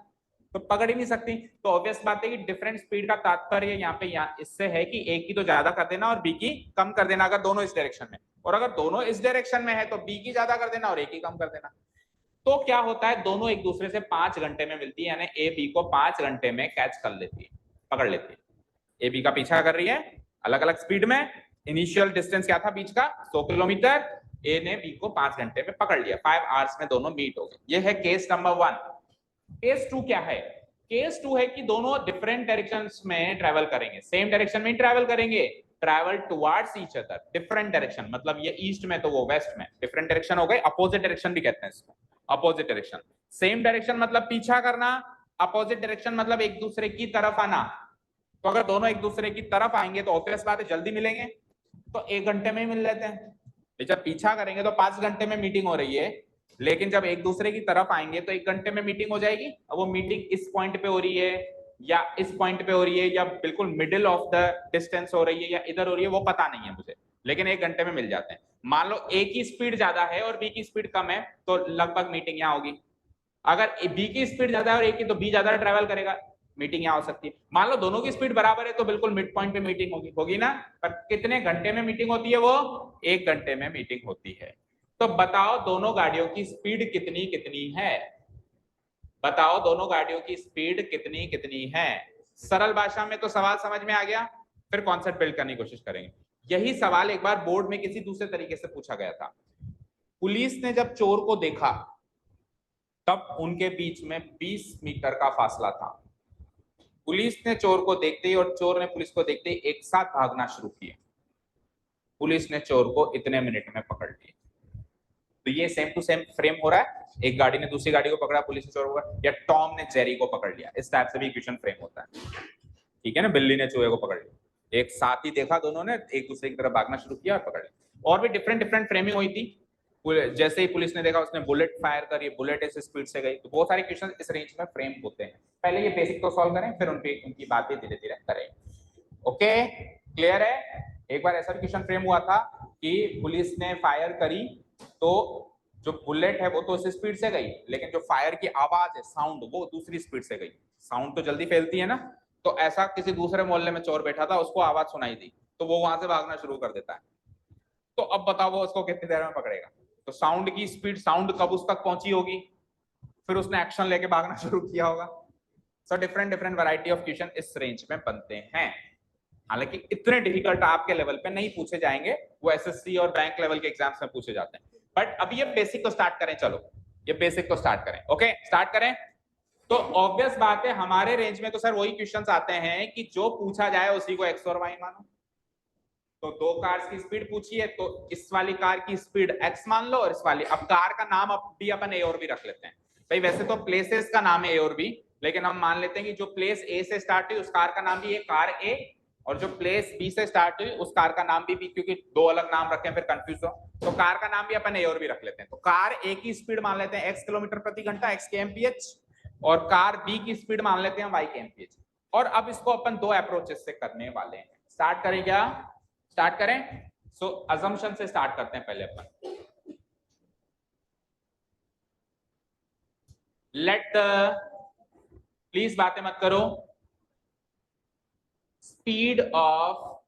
तो पकड़ ही नहीं सकती। तो ऑब्वियस बात है कि डिफरेंट स्पीड का तात्पर्य यहाँ पे इससे है कि ए की तो ज्यादा कर देना और बी की कम कर देना, अगर दोनों इस डायरेक्शन में, और अगर दोनों इस डायरेक्शन में है तो बी की ज्यादा कर देना और ए की कम कर देना। तो क्या होता है, दोनों एक दूसरे से 5 घंटे में मिलती है, यानी ए बी को 5 घंटे में कैच कर लेती है, पकड़ लेती है। ए बी का पीछा कर रही है अलग अलग स्पीड में, इनिशियल डिस्टेंस क्या था बीच का, 100 किलोमीटर, ए ने बी को 5 घंटे में पकड़ लिया, 5 आवर्स में दोनों मीट हो गए। ये है केस नंबर 1। केस 2 क्या है, केस 2 है कि दोनों डिफरेंट डायरेक्शंस में ट्रैवल करेंगे, सेम डायरेक्शन में ट्रैवल करेंगे, travel towards each other, different direction, मतलब ये ईस्ट में तो वो वेस्ट में, डिफरेंट डायरेक्शन हो गए, अपोजिट डायरेक्शन भी कहते हैं इसको, अपोजिट डायरेक्शन। सेम डायरेक्शन मतलब पीछा करना, अपोजिट डायरेक्शन मतलब एक दूसरे की तरफ आना। तो अगर दोनों एक दूसरे की तरफ आएंगे तो ऑब्वियस बात है जल्दी मिलेंगे, तो 1 घंटे में ही मिल लेते हैं। जब पीछा करेंगे तो 5 घंटे में मीटिंग हो रही है, लेकिन जब एक दूसरे की तरफ आएंगे तो 1 घंटे में मीटिंग हो जाएगी। अब वो मीटिंग इस पॉइंट पे हो रही है या इस पॉइंट पे हो रही है या बिल्कुल मिडिल ऑफ द डिस्टेंस हो रही है या इधर हो रही है, वो पता नहीं है मुझे, लेकिन 1 घंटे में मिल जाते हैं। मान लो ए की स्पीड ज्यादा है और बी की स्पीड कम है तो लगभग मीटिंग यहाँ होगी। अगर बी की स्पीड ज्यादा है और ए की, तो बी ज्यादा ट्रैवल करेगा, मीटिंग यहाँ हो सकती है। मान लो दोनों की स्पीड बराबर है तो बिल्कुल मिड पॉइंट पे मीटिंग होगी ना। पर कितने घंटे में मीटिंग होती है, वो 1 घंटे में मीटिंग होती है। तो बताओ दोनों गाड़ियों की स्पीड कितनी कितनी है, बताओ दोनों गाड़ियों की स्पीड कितनी कितनी है। सरल भाषा में तो सवाल समझ में आ गया, फिर कॉन्सेप्ट बिल्ड करने की कोशिश करेंगे। यही सवाल एक बार बोर्ड में किसी दूसरे तरीके से पूछा गया था। पुलिस ने जब चोर को देखा तब उनके बीच में 20 मीटर का फासला था। पुलिस ने चोर को देखते ही और चोर ने पुलिस को देखते ही एक साथ भागना शुरू किए। पुलिस ने चोर को इतने मिनट में पकड़ लिया। तो ये सेम टू सेम फ्रेम हो रहा है, एक गाड़ी ने दूसरी गाड़ी को पकड़ा, पुलिस ने चोर को, या टॉम ने जेरी को पकड़ लिया, इस टाइप से भी इक्वेशन फ्रेम होता है। ठीक है ना, बिल्ली ने चूहे को पकड़ लिया, एक साथ ही देखा, दोनों ने एक दूसरे की तरफ भागना शुरू किया और पकड़ लिया। और भी डिफरेंट फ्रेमिंग हुई थी। जैसे ही पुलिस ने देखा उसने बुलेट फायर करी, बुलेट इस स्पीड से गई। तो बहुत सारे क्वेश्चन इस रेंज में फ्रेम होते हैं। पहले ये बेसिक तो सॉल्व करें, फिर उनकी बातें धीरे धीरे करें। ओके, क्लियर है? एक बार ऐसा क्वेश्चन फ्रेम हुआ था कि पुलिस ने फायर करी तो जो बुलेट है वो तो उस स्पीड से गई, लेकिन जो फायर की आवाज है, साउंड, वो दूसरी स्पीड से गई। साउंड तो जल्दी फैलती है ना, तो ऐसा किसी दूसरे मोहल्ले में चोर बैठा था, उसको आवाज सुनाई दी तो वो वहां से भागना शुरू कर देता है। तो अब बताओ वो उसको कितनी देर में पकड़ेगा? तो साउंड की स्पीड, साउंड कब उस तक पहुंची होगी, फिर उसने एक्शन लेके भागना शुरू किया होगा। So different different variety of question इस रेंज में बनते हैं। हालांकि इतने डिफिकल्ट आपके लेवल पे नहीं पूछे जाएंगे, वो एसएससी और बैंक लेवल के एग्जाम्स में पूछे जाते हैं। बट अभी ये बेसिक को स्टार्ट करें, चलो ये बेसिक को स्टार्ट करें। ओके, स्टार्ट करें। तो ऑब्वियस बात है हमारे रेंज में तो सर वही क्वेश्चंस आते हैं कि जो पूछा जाए उसी को एक्स और वाई मानो। तो दो कार्स की स्पीड पूछी है तो इस वाली कार की स्पीड x मान लो, और इस वाली, अब कार का नाम अब भी अपन ए और बी रख लेते हैं। भाई वैसे तो प्लेसेस का नाम है ए और बी, लेकिन हम मान लेते हैं कि जो प्लेस ए से स्टार्ट हुई उस कार का नाम भी है कार ए, और जो प्लेस बी से स्टार्ट हुई उस कार का नाम भी बी, क्योंकि दो अलग नाम रखे हैं फिर कंफ्यूज हो, तो कार का नाम भी अपन ए और बी रख लेते हैं। तो कार ए की स्पीड मान लेते हैं x किलोमीटर प्रति घंटा, x के एमपीएच, और कार बी की स्पीड मान लेते हैं y के एमपीएच। और अब इसको अपन दो अप्रोचेस से करने वाले हैं। स्टार्ट करें क्या? स्टार्ट करें। सो अजम्पशन से स्टार्ट करते हैं पहले अपन। लेट प्लीज बातें मत करो। स्पीड ऑफ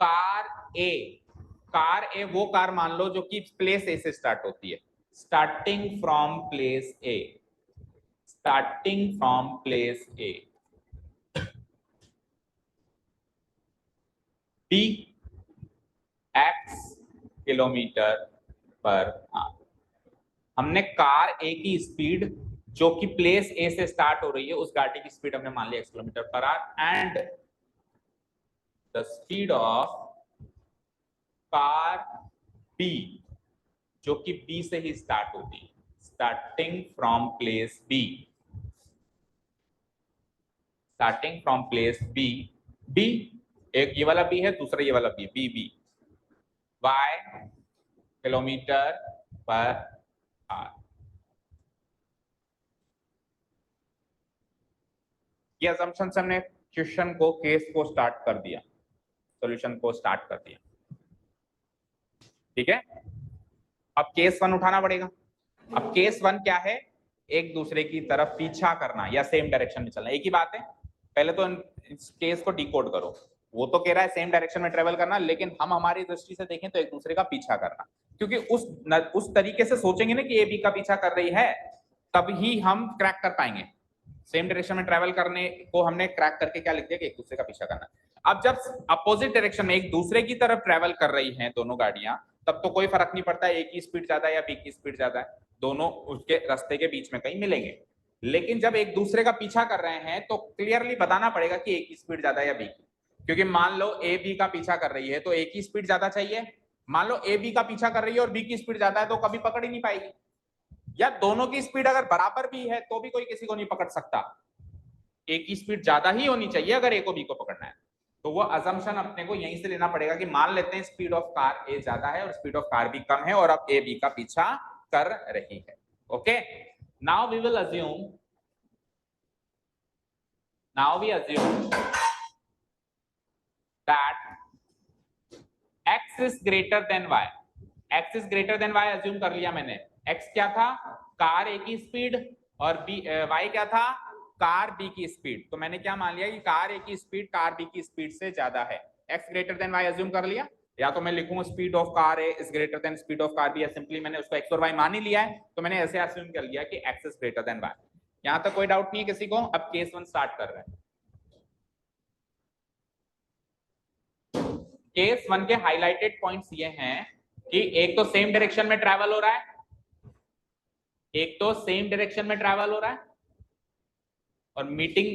कार ए वो कार मान लो जो कि प्लेस ए से स्टार्ट होती है, starting from place A, starting from place A. B x kilometre per hour. हमने कार ए की स्पीड जो कि प्लेस ए से स्टार्ट हो रही है उस गाड़ी की स्पीड हमने मान लिया x kilometre per hour, and the speed of car B जो कि बी से ही स्टार्ट होती है, starting from place B, starting from place B. B एक ये वाला बी है, दूसरा ये वाला B, B B y kilometre per hour. ये असम्पशन से हमने क्वेश्चन को, केस को स्टार्ट कर दिया, सॉल्यूशन को स्टार्ट कर दिया। ठीक है, अब केस वन उठाना पड़ेगा। अब केस वन क्या है? एक दूसरे की तरफ पीछा करना या सेम डायरेक्शन में चलना, एक ही बात है। पहले तो इस केस को डिकोड करो। वो तो कह रहा है सेम डायरेक्शन में ट्रेवल करना, लेकिन हम हमारी दृष्टि से देखें तो एक दूसरे का पीछा करना, क्योंकि उस तरीके से सोचेंगे ना कि ए बी का पीछा कर रही है, तब ही हम क्रैक कर पाएंगे। सेम डायरेक्शन में ट्रेवल करने को हमने क्रैक करके क्या लिख दिया कि एक दूसरे का पीछा करना। अब जब अपोजिट डायरेक्शन में एक दूसरे की तरफ ट्रेवल कर रही हैं दोनों गाड़ियां, तब तो कोई फर्क नहीं पड़ता ए की स्पीड ज्यादा है या बी की स्पीड ज्यादा है, दोनों उसके रास्ते के बीच में कहीं मिलेंगे। लेकिन जब एक दूसरे का पीछा कर रहे हैं तो क्लियरली बताना पड़ेगा कि ए की स्पीड ज्यादा है या बी की, क्योंकि मान लो ए बी का पीछा कर रही है तो ए की स्पीड ज्यादा चाहिए। मान लो ए बी का पीछा कर रही है और बी की स्पीड ज्यादा है तो कभी पकड़ ही नहीं पाएगी, या दोनों की स्पीड अगर बराबर भी है तो भी कोई किसी को नहीं पकड़ सकता। ए की स्पीड ज्यादा ही होनी चाहिए अगर ए को बी को पकड़ना है। तो वो अजम्पशन अपने को यहीं से लेना पड़ेगा कि मान लेते हैं स्पीड ऑफ कार ए ज्यादा है और स्पीड ऑफ कार बी कम है, और अब ए बी का पीछा कर रही है। Okay, now we will assume, now we assume that x is greater than y, x is greater than y assume कर लिया मैंने। x क्या था? कार ए की स्पीड, और b y क्या था? कार बी की स्पीड। तो मैंने क्या मान लिया कि कार ए की स्पीड कार बी की स्पीड से ज्यादा है, x greater than y assume कर लिया। या तो मैं लिखूं speed of car A is greater than speed of car B, या सिंपली मैंने उसको x और y मान ही लिया है तो मैंने ऐसे अज्यूम कर लिया कि x is greater than y। यहां तक कोई डाउट नहीं है किसी को? अब केस वन स्टार्ट कर रहे हैं। केस वन के हाईलाइटेड पॉइंट्स ये हैं कि एक तो सेम डायरेक्शन में ट्रैवल हो रहा है, एक तो सेम डायरेक्शन में ट्रैवल हो रहा है, और मीटिंग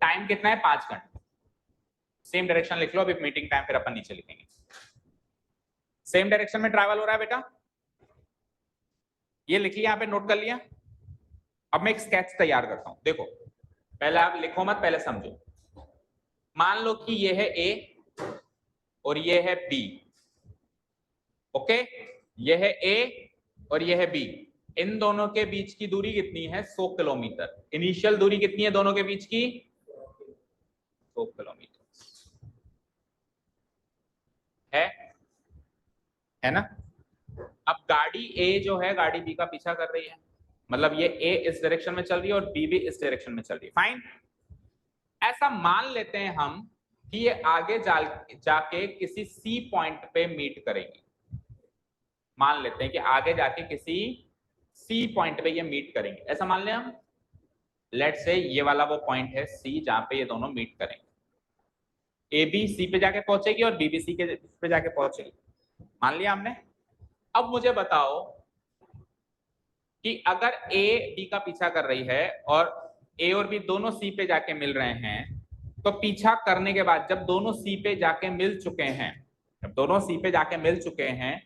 टाइम कितना है? 5 घंटे। सेम डायरेक्शन लिख लो, अभी मीटिंग टाइम फिर अपन नीचे लिखेंगे। सेम डायरेक्शन में ट्रैवल हो रहा है बेटा, ये लिख लिया, यहाँ पे नोट कर लिया। अब मैं एक स्केच तैयार करता हूं, देखो पहले आप लिखो मत, पहले समझो। मान लो कि ये है ए और ये है बी, ओके, ये है ए और ये है बी। इन दोनों के बीच की दूरी कितनी है? 100 किलोमीटर। इनिशियल दूरी कितनी है दोनों के बीच की? 100 किलोमीटर है। है ना। अब गाड़ी ए जो है गाड़ी बी का पीछा कर रही है, मतलब ये ए इस डायरेक्शन में चल रही है और बी भी इस डायरेक्शन में चल रही है। फाइन, ऐसा मान लेते हैं हम कि ये आगे जाके किसी सी पॉइंट पे मीट करेंगी। मान लेते हैं कि आगे जाके किसी सी पॉइंट पे ये मीट करेंगे, ऐसा मान लें हम। लेट से ये वाला वो पॉइंट है सी जहां पे ये दोनों मीट करेंगे। ए बी सी पे जाके पहुंचेगी और बी बी सी के पे जाके पहुंचेगी, मान लिया हमने। अब मुझे बताओ कि अगर ए बी का पीछा कर रही है और ए और बी दोनों सी पे जाके मिल रहे हैं, तो पीछा करने के बाद जब दोनों सी पे जाके मिल चुके हैं, जब दोनों सी पे जाके मिल चुके हैं,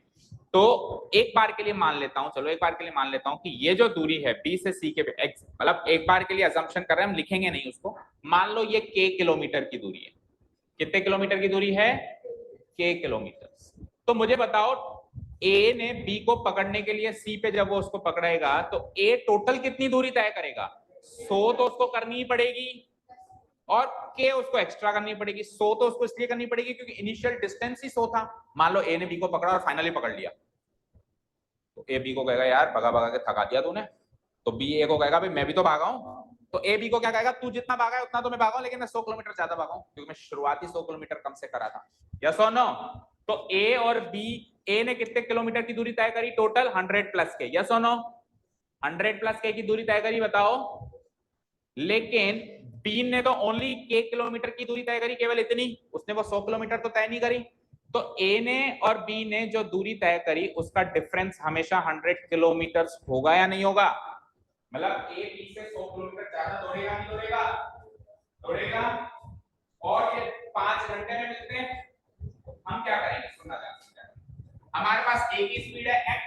तो एक बार के लिए मान लेता हूं, चलो एक बार के लिए मान लेता हूं कि ये जो दूरी है बी से सी के, मतलब एक बार के लिए अजम्पशन कर रहे हैं हम, लिखेंगे नहीं उसको। मान लो ये के किलोमीटर की दूरी है। कितने किलोमीटर की दूरी है? के किलोमीटर। तो मुझे बताओ ए ने बी को पकड़ने के लिए सी पे जब वो उसको पकड़ेगा तो ए टोटल कितनी दूरी तय करेगा? 100 तो उसको करनी ही पड़ेगी और के उसको एक्स्ट्रा करनी पड़ेगी। 100 तो उसको इसलिए करनी पड़ेगी क्योंकि इनिशियल डिस्टेंस ही 100 था। मान लो ए ने बी को पकड़ा और फाइनली पकड़ लिया, तो ए बी को कहेगा यार भगा भगा के थका दिया तूने। तो बी ए को कहेगा भाई मैं भी तो भागा हूं। तो ए बी को क्या कहेगा, तू जितना भागा है उतना तो मैं भागा हूं, लेकिन मैं 100 किलोमीटर ज्यादा भागा हूं क्योंकि मैं शुरुआती 100 किलोमीटर कम से करा था। यस और नो? तो ए और बी, ए ने कितने किलोमीटर की दूरी तय करी टोटल? 100 प्लस के। यस और नो? 100 प्लस के की दूरी तय करी, बताओ। लेकिन बी ने तो ओनली के किलोमीटर की दूरी तय करी, केवल इतनी, उसने वो 100 किलोमीटर तो तय नहीं करी। तो ए ने और बी ने जो दूरी तय करी उसका डिफरेंस हमेशा 100 किलोमीटर होगा या नहीं होगा? मतलब ए बी से 100 किलोमीटर ज्यादा दौड़ेगा नहीं दौड़ेगा? दौड़ेगा। और ये 5 घंटे में मिलते हैं, हम क्या करेंगे सुनना चाहते हैं। हमारे पास ए की स्पीड है x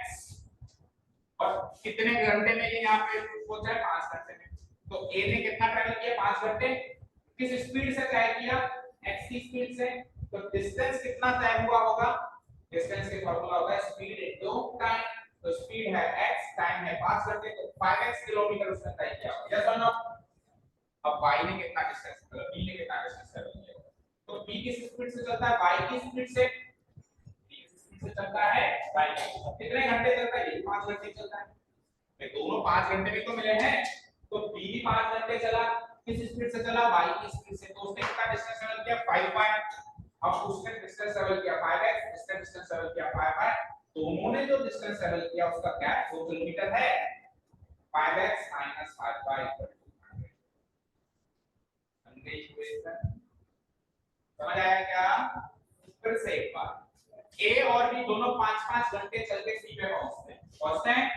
और कितने घंटे में ये यहाँ पे पहुंचा है? 5 घंटे में। तो ए ने कितना ट्रैवल किया? 5 घंटे। किस स्पीड से तय किया? x की स्पीड से। तो डिस्टेंस कितना तय हुआ होगा? डिस्टेंस के फॉर्मूला होगा स्पीड इनटू टाइम। तो स्पीड है x, टाइम है 5 घंटे, तो 5x किलोमीटर उसने तय किया। यस और नो? अब y ने कितना डिस्टेंस, मतलब b ने कितना डिस्टेंस ट्रैवल किया? तो b किस स्पीड से चलता है? y की स्पीड से। b किस स्पीड से चलता है? y की। कितने घंटे चलता है? ये 5 घंटे चलता है। ये दोनों 5 घंटे में तो मिले हैं, तो b भी 5 घंटे चला। किस स्पीड से चला? y की स्पीड से। तो उसने कितना डिस्टेंस ट्रैवल किया? 5y। अब उसने डिस्टेंस ट्रैवल किया 5x, इसने डिस्टेंस ट्रैवल किया 5y। दोनों ने जो डिस्टेंस ट्रैवल किया उसका गैप 2 किलोमीटर है। 5x 5y 100। समझ आया क्या? फिर से एक बार, ए और बी दोनों 5-5 घंटे चल के सी पे पहुंचते हैं।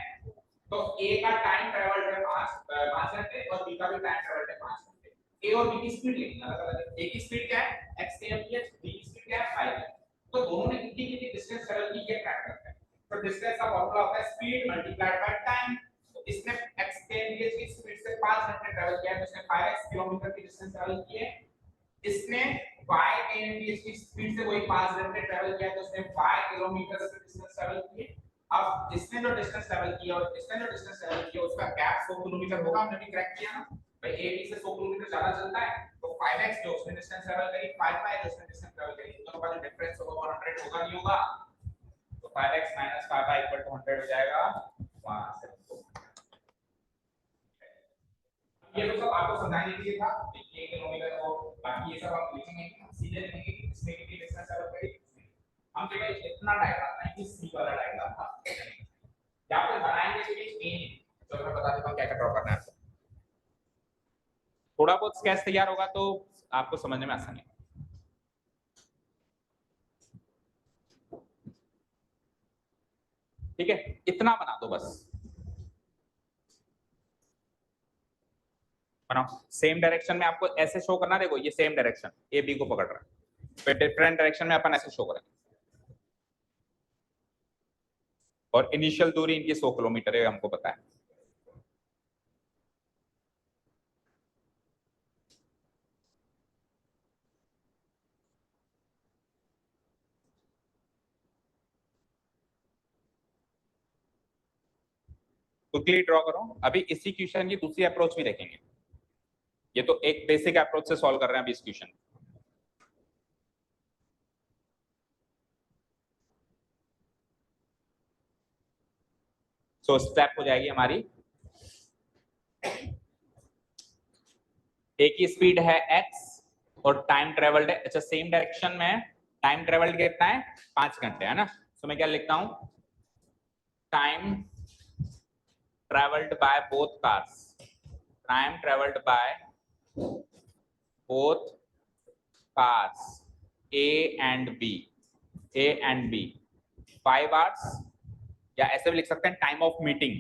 तो ए का टाइम ट्रैवल्ड है 5 घंटे और बी का भी टाइम ट्रैवल्ड है 5 घंटे। ए और बी की स्पीड लिखनी अलग-अलग है। ए की स्पीड क्या है? x kmph, बी की स्पीड क्या है? 5 है। तो दोनों ने कितनी डिस्टेंस ट्रैवल की ये ट्रैक करते हैं। तो डिस्टेंस का फार्मूला होता है स्पीड मल्टीप्लाइड बाय टाइम। तो इसने x kmph की स्पीड से 5 घंटे ट्रैवल किया है, तो इसने 5x किलोमीटर की डिस्टेंस ट्रैवल की है। इसने y kmph की स्पीड से वही 5 घंटे ट्रैवल किया, तो उसने y किलोमीटर की डिस्टेंस ट्रैवल की है। अब इसने जो डिस्टेंस ट्रैवल किया और इसने जो डिस्टेंस ट्रैवल किया उसका गैप 100 किलोमीटर होगा। हमने भी क्रैक किया ना भाई, ए बी से 100 किलोमीटर ज्यादा चलता है, तो 5x जो उसने डिस्टेंस ट्रैवल करी, 5y जो उसने डिस्टेंस ट्रैवल करी, दोनों का जो डिफरेंस होगा वो 100 होगा नहीं होगा? तो 5x 5y 100 हो जाएगा। वहां से ये तो सब आपको समझाने के लिए था कि 1 किलोमीटर को, बाकी ये सब आप लिखेंगे, सीधे लिखेंगे कि इसने कितनी डिस्टेंस ट्रैवल करी। हम केवल इतना डायग्राम है कि सी वाला डायग्राम था, या फिर बनाएंगे तो ये चलो मैं बता देता हूं क्या क्या ड्रॉ करना है। थोड़ा बहुत स्केच तैयार होगा तो आपको समझने में आसानी है। ठीक है, इतना बना दो बस, बनाओ। सेम डायरेक्शन में आपको ऐसे शो करना, देखो ये सेम डायरेक्शन, ए बी को पकड़ रहा है, फिर डिफरेंट डायरेक्शन में अपन ऐसे शो करेंगे। और इनिशियल दूरी इनकी 100 किलोमीटर है, हमको पता है। क्विकली ड्रॉ करो। अभी इसी क्वेश्चन की दूसरी अप्रोच भी देखेंगे। ये तो एक बेसिक अप्रोच से सॉल्व कर रहे हैं अभी इस क्वेश्चन। सो स्टेप हो जाएगी हमारी, एक ही स्पीड है x और टाइम ट्रेवल्ड है, अच्छा सेम डायरेक्शन में, टाइम ट्रेवल्ड कितना है 5 घंटे है ना। तो मैं क्या लिखता हूं, time travelled by both cars, time travelled by both cars A and B, A and B 5 hours, या ऐसे भी लिख सकते हैं टाइम ऑफ मीटिंग,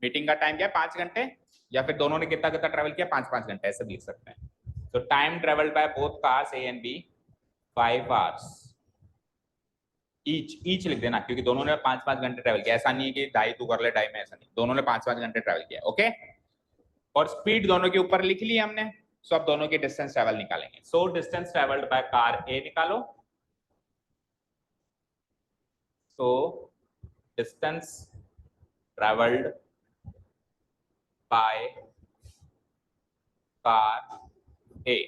मीटिंग का टाइम क्या है 5 घंटे, या फिर दोनों ने कितना कितना ट्रेवल किया 5-5 घंटे, ऐसे भी लिख सकते हैं। तो time travelled by both cars A and B 5 hours each लिख देना, क्योंकि दोनों ने 5-5 घंटे ट्रेवल किया, ऐसा नहीं है कि ढाई तू कर ले ढाई में, ऐसा नहीं, दोनों ने 5-5 घंटे ट्रेवल किया। ओके, और स्पीड दोनों के ऊपर लिख ली हमने, सो अब दोनों की डिस्टेंस ट्रेवल निकालेंगे। So distance travelled by car A निकालो, so distance travelled by car A,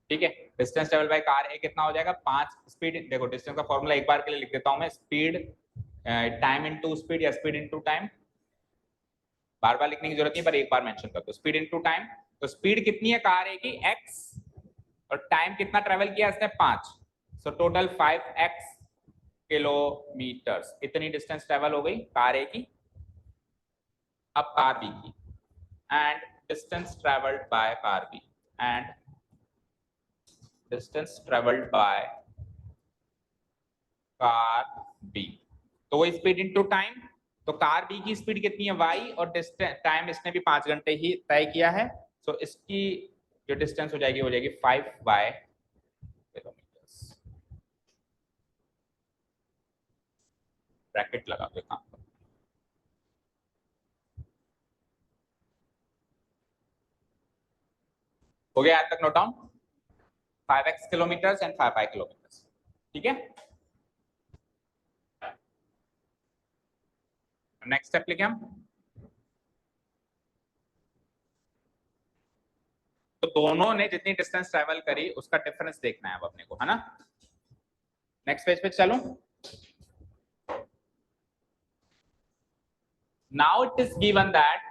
ठीक है। Distance travel by car A कितना हो जाएगा 5, स्पीड देखो डिस्टेंस का फॉर्मूला एक बार के लिए लिख देता हूं मैं, स्पीड टाइम इनटू स्पीड या स्पीड इनटू टाइम, बार बार लिखने की जरूरत नहीं पर एक बार मेंशन कर दो, स्पीड इनटू टाइम। तो स्पीड कितनी है कार ए की x, और टाइम कितना ट्रेवल किया इसने 5, सो टोटल 5x किलोमीटर्स, इतनी डिस्टेंस ट्रेवल हो गई कार ए की। अब कार बी की, and distance travelled by car B, and distance travelled by car B, तो वो स्पीड इनटू टाइम, तो कार बी की स्पीड कितनी है y, और टाइम इसने भी 5 घंटे ही तय किया है, तो इसकी जो डिस्टेंस हो जाएगी 5y किलोमीटर्स, ब्रैकेट लगा दो काम करो। हो गया यहाँ तक note down, 5x kilometres and 5y kilometres, ठीक है। नेक्स्ट स्टेप लिखे हम, तो दोनों ने जितनी डिस्टेंस ट्रेवल करी उसका डिफरेंस देखना है अब अपने को, है ना। नेक्स्ट पेज पे चलो, now it is given that,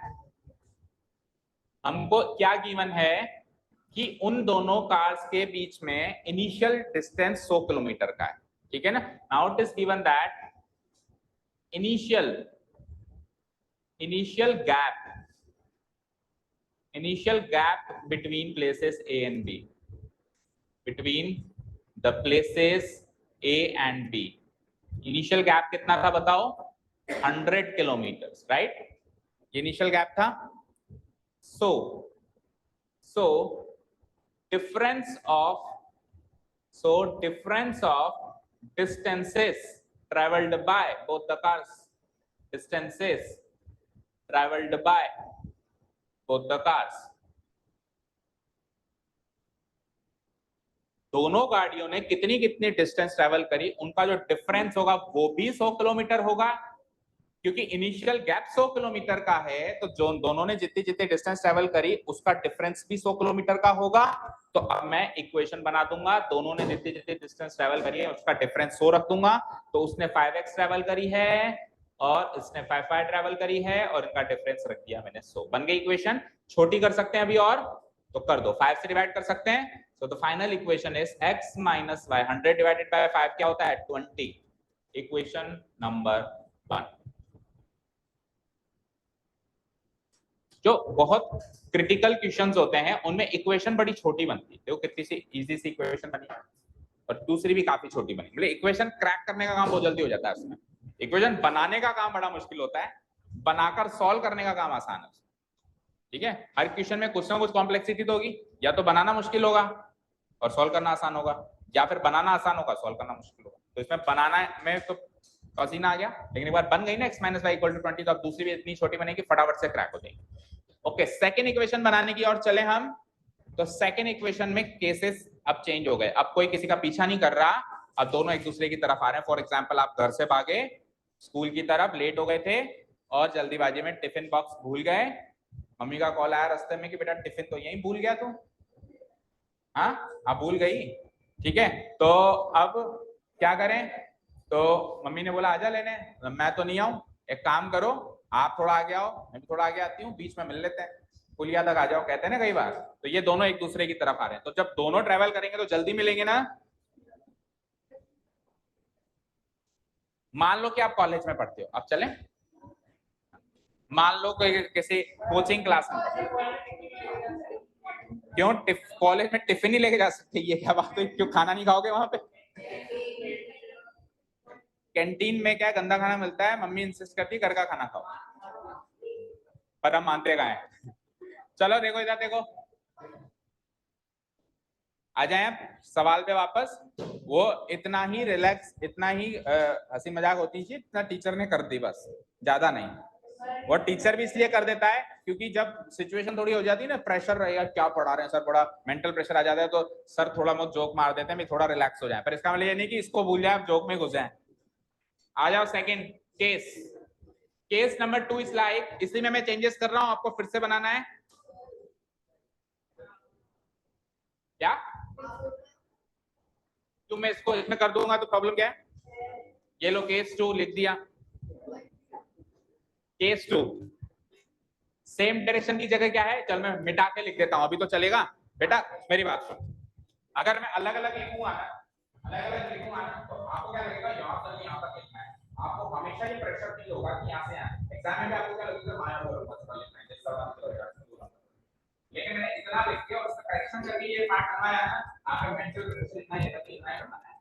हमको क्या गिवन है कि उन दोनों कार्स के बीच में इनिशियल डिस्टेंस 100 किलोमीटर का है, ठीक है ना। Now it is given that initial gap between places A and B, between the places A and B, initial gap कितना था बताओ 100 किलोमीटर्स, राइट, इनिशियल गैप था। so difference of distances traveled by both the cars, distances traveled by both the cars, दोनों गाड़ियों ने कितनी कितनी distance travel करी, उनका जो डिफरेंस होगा वो भी 100 किलोमीटर होगा, क्योंकि इनिशियल गैप 100 किलोमीटर का है, तो जो दोनों ने जितनी जितनी डिस्टेंस ट्रेवल करी उसका डिफरेंस भी 100 किलोमीटर का होगा। तो अब मैं इक्वेशन बना दूंगा, दोनों ने जितनी जितनी डिस्टेंस ट्रेवल करी है उसका डिफरेंस 100 रख दूंगा, तो उसने 5x ट्रेवल करी है और इसने 5y ट्रेवल करी है, और इनका डिफरेंस रख दिया मैंने 100, बन गई इक्वेशन। छोटी कर सकते हैं अभी और, तो कर दो, 5 से डिवाइड कर सकते हैं, so the final equation is x minus y, 100 divided by 5 क्या होता है 20, इक्वेशन नंबर 1। जो बहुत क्रिटिकल क्वेश्चंस होते हैं उनमें इक्वेशन बड़ी छोटी बनती है, देखो कितनी सी इजी सी इक्वेशन बनी, और दूसरी भी काफी छोटी बनी, मतलब इक्वेशन क्रैक करने का काम बहुत जल्दी हो जाता है उसमें, इक्वेशन बनाने का काम बड़ा मुश्किल होता है, बनाकर सॉल्व करने का काम आसान है, ठीक है। हर क्वेश्चन में कुछ ना कुछ कॉम्प्लेक्सिटी तो होगी, या तो बनाना मुश्किल होगा और सॉल्व करना आसान होगा, या फिर बनाना आसान होगा सॉल्व करना मुश्किल होगा। तो इसमें बनाना में तो पसीना आ गया, लेकिन एक बार बन गई ना x - y = 20, तो अब दूसरी भी इतनी छोटी बनेगी फटाफट से क्रैक हो जाएगी। ओके, सेकंड इक्वेशन बनाने की और चले हम, तो सेकंड इक्वेशन में केसेस अब चेंज हो गए, अब कोई किसी का पीछा नहीं कर रहा, अब दोनों एक दूसरे की तरफ आ रहे हैं। फॉर एग्जाम्पल आप घर से भागे स्कूल की तरफ, लेट हो गए थे और जल्दीबाजी में टिफिन बॉक्स भूल गए, मम्मी का कॉल आया रास्ते में कि बेटा टिफिन तो यहीं भूल गया तू, हाँ आप भूल गई, ठीक है। तो अब क्या करें, तो मम्मी ने बोला आजा लेने, मैं तो नहीं आऊं, एक काम करो, आप थोड़ा आगे आओ, मैं भी थोड़ा आगे आती हूँ, बीच में मिल लेते हैं, पुलिया तक आ जाओ, कहते हैं ना कई बार। तो ये दोनों एक दूसरे की तरफ आ रहे हैं, तो जब दोनों ट्रेवल करेंगे तो जल्दी मिलेंगे ना। मान लो कि आप कॉलेज में पढ़ते हो, अब चलें, मान लो कोई किसी कोचिंग क्लास में पढ़ते हो। क्यों कॉलेज में टिफिन ही लेके जा सकते, ये क्या बात हुई, क्यों खाना नहीं खाओगे वहां पे? कैंटीन में क्या गंदा खाना मिलता है, मम्मी इंसिस्ट करती है घर का खाना खाओ, पर हम मानते कहाँ हैं। चलो देखो इधर देखो, आ जाए आप सवाल पे वापस। वो इतना ही रिलैक्स, इतना ही हंसी मजाक होती थी, इतना टीचर ने कर दी, बस ज्यादा नहीं। वो टीचर भी इसलिए कर देता है क्योंकि जब सिचुएशन थोड़ी हो जाती है ना, प्रेशर रहेगा, क्या पढ़ा रहे हैं सर, बड़ा मेंटल प्रेशर आ जाता है, तो सर थोड़ा बहुत जोक मार देते हैं, थोड़ा रिलैक्स हो जाए। पर इसका मतलब ये नहीं कि इसको भूल जाए, आप जोक में घुस जाए। आ जाओ second case, case number 2 is like, इसी में मैं चेंजेस कर रहा हूं, आपको फिर से बनाना है क्या? तो मैं इसको इसमें कर दूंगा तो प्रॉब्लम क्या है? ये लो केस 2 लिख दिया। केस 2 सेम डायरेक्शन की जगह क्या है, चल मैं मिटा के लिख देता हूं, अभी तो चलेगा बेटा, मेरी बात सुन। अगर मैं अलग अलग लिखूंगा ना, तो आपको क्या लगेगा, यहाँ तक यहाँ तक लिखना है, आपको हमेशा ये प्रेशर फील होगा कि यहाँ से यहाँ एग्जाम में भी आपको क्या लगेगा, माया थोड़ा लिखना है, जैसा बात करेगा। लेकिन मैंने इतना लिख दिया और उसका करेक्शन करके ये पार्ट करवाया ना, आपका मेंटल प्रेशर इतना ही रहता है, इतना ही करना है।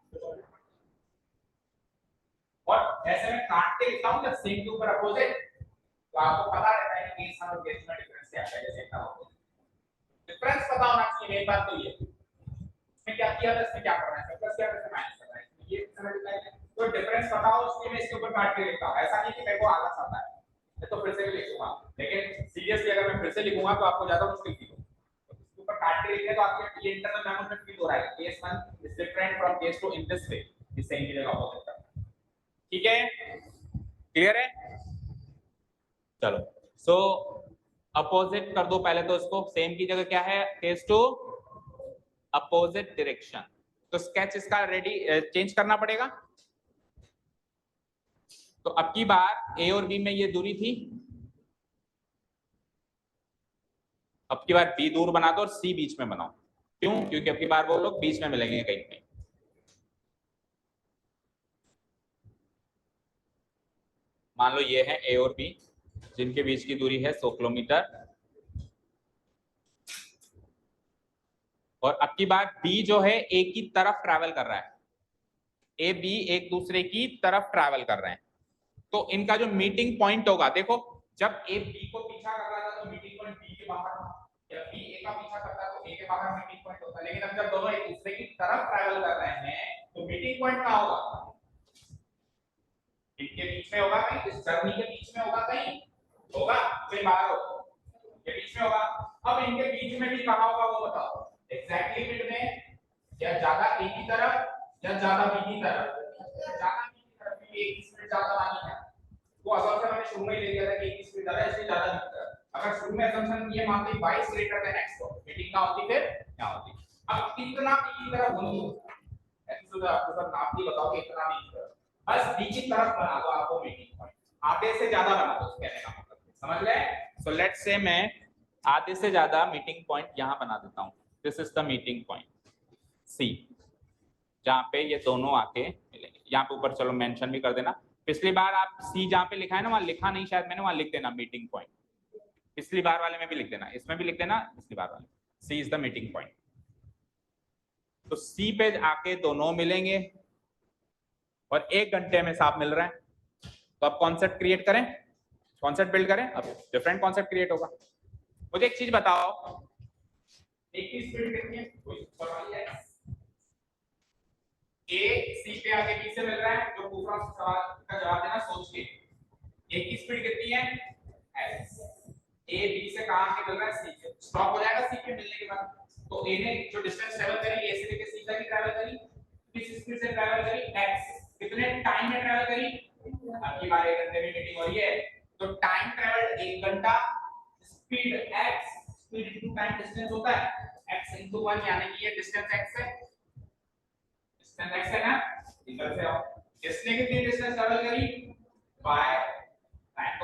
और ऐसे में काट के लिखता हूं जब सेम के ऊपर अपोजिट, तो आपको पता रहता है कि केस और केस में डिफरेंस क्या है, जैसे क्या होता है डिफरेंस पता होना चाहिए, मेन बात तो ये। इसमें क्या किया था, इसमें क्या करना है, प्लस क्या करना है, माइनस करना है, ये समझ में आया। तो डिफरेंस पता हो इसलिए मैं इसके ऊपर काट के लिखता हूं, ऐसा नहीं कि मेरे को आलस आता है, मैं तो फिर से भी लिखूंगा, लेकिन सीरियसली अगर मैं फिर से लिखूंगा तो आपको ज्यादा मुश्किल फील होगी। तो इसके ऊपर काट के लिखने तो आपके ये इंटरनल मेमोरी में फील हो रहा है, case 1 is different from case 2 in this way, इस सेम की जगह अपोजिट करना। ठीक है, क्लियर है? चलो सो अपोजिट कर दो पहले, तो इसको सेम की जगह क्या है, केस 2 अपोजिट डायरेक्शन। तो स्केच इसका रेडी चेंज करना पड़ेगा। तो अब की बार ए और बी में ये दूरी थी, अब की बार बी दूर बना दो और सी बीच में बनाओ। क्यों? क्योंकि अब की बार वो लोग बीच में मिलेंगे कहीं कहीं। मान लो ये है ए और बी, जिनके बीच की दूरी है 100 किलोमीटर, और अब की बार बी जो है ए की तरफ ट्रैवल कर रहा है, ए बी एक दूसरे की तरफ ट्रैवल कर रहे हैं। तो इनका जो मीटिंग पॉइंट होगा, देखो जब ए बी को पीछा कर रहा था तो मीटिंग पॉइंट बी के बाहर था, जब बी ए का पीछा करता है तो ए के बाहर मीटिंग पॉइंट होता है। लेकिन अब जब दोनों एक दूसरे की तरफ ट्रैवल कर रहे हैं तो मीटिंग पॉइंट कहां होगा? इनके बीच में होगा कहीं, इस जर्नी के बीच में होगा कहीं, होगा फिर बाहर होगा, के बीच में होगा। अब इनके बीच में भी कहां होगा वो बताओ, एग्जैक्टली मिड में, या ज्यादा ए की तरफ या ज्यादा बी की तरफ? ज्यादा बी की तरफ, क्योंकि ए की स्पीड ज्यादा मानी है, तो असम्पशन मैंने शुरू में ले लिया था कि ए की स्पीड ज्यादा है इसलिए ज्यादा बी की तरफ। अगर शुरू में असम्पशन ये मानते हैं y ग्रेटर देन x, तो मीटिंग ना होती फिर क्या होती। अब कितना बी की तरफ होनी, ऐसे तो आपको सब नाप के बताओ कि इतना बी की तरफ, बस बी की तरफ बना दो आपको मीटिंग पॉइंट, आधे से ज्यादा बना दो, कहने का मतलब समझ ले। सो लेट्स से मैं आधे से ज्यादा मीटिंग पॉइंट यहां बना देता हूं, this is the meeting point C, जहां पे ये दोनों आके मिलेंगे। यहाँ पे ऊपर चलो मेंशन भी कर देना, पिछली बार आप सी जहां पे लिखा है ना वहां लिखा नहीं शायद मैंने, वहां लिख देना मीटिंग पॉइंट, पिछली बार वाले में भी लिख देना, इसमें भी लिख देना, पिछली बार वाले, सी इज द मीटिंग पॉइंट। तो सी पे आके दोनों मिलेंगे और 1 घंटे में साफ मिल रहा है। तो अब कॉन्सेप्ट क्रिएट करें, कॉन्सेप्ट बिल्ड करें, अब डिफरेंट कॉन्सेप्ट क्रिएट होगा। मुझे एक चीज बताओ, एक की स्पीड कितनी है, कोई सवाल है? ए सी पे आके बी से मिल रहा है, जो पूछ रहा हूं सवाल का जवाब देना सोच के। ए की स्पीड कितनी है, एस, ए बी से कहां से मिल रहा है, सी से, स्टॉप हो जाएगा सी पे मिलने के बाद। तो ए ने जो डिस्टेंस ट्रैवल करी, ए से लेके सी तक की ट्रैवल करी, किस स्पीड से ट्रैवल करी, एक्स, कितने टाइम में ट्रैवल करी, अब की बार 1 घंटे में मीटिंग हो रही है, तो टाइम ट्रैवल 1 घंटा, speed x, speed into time distance होता है, एक्स इनटू 1, यानी कि ये डिस्टेंस एक्स है, डिस्टेंस एक्स है ना, इधर से आओ, किसने कितनी डिस्टेंस ट्रैवल करी, y,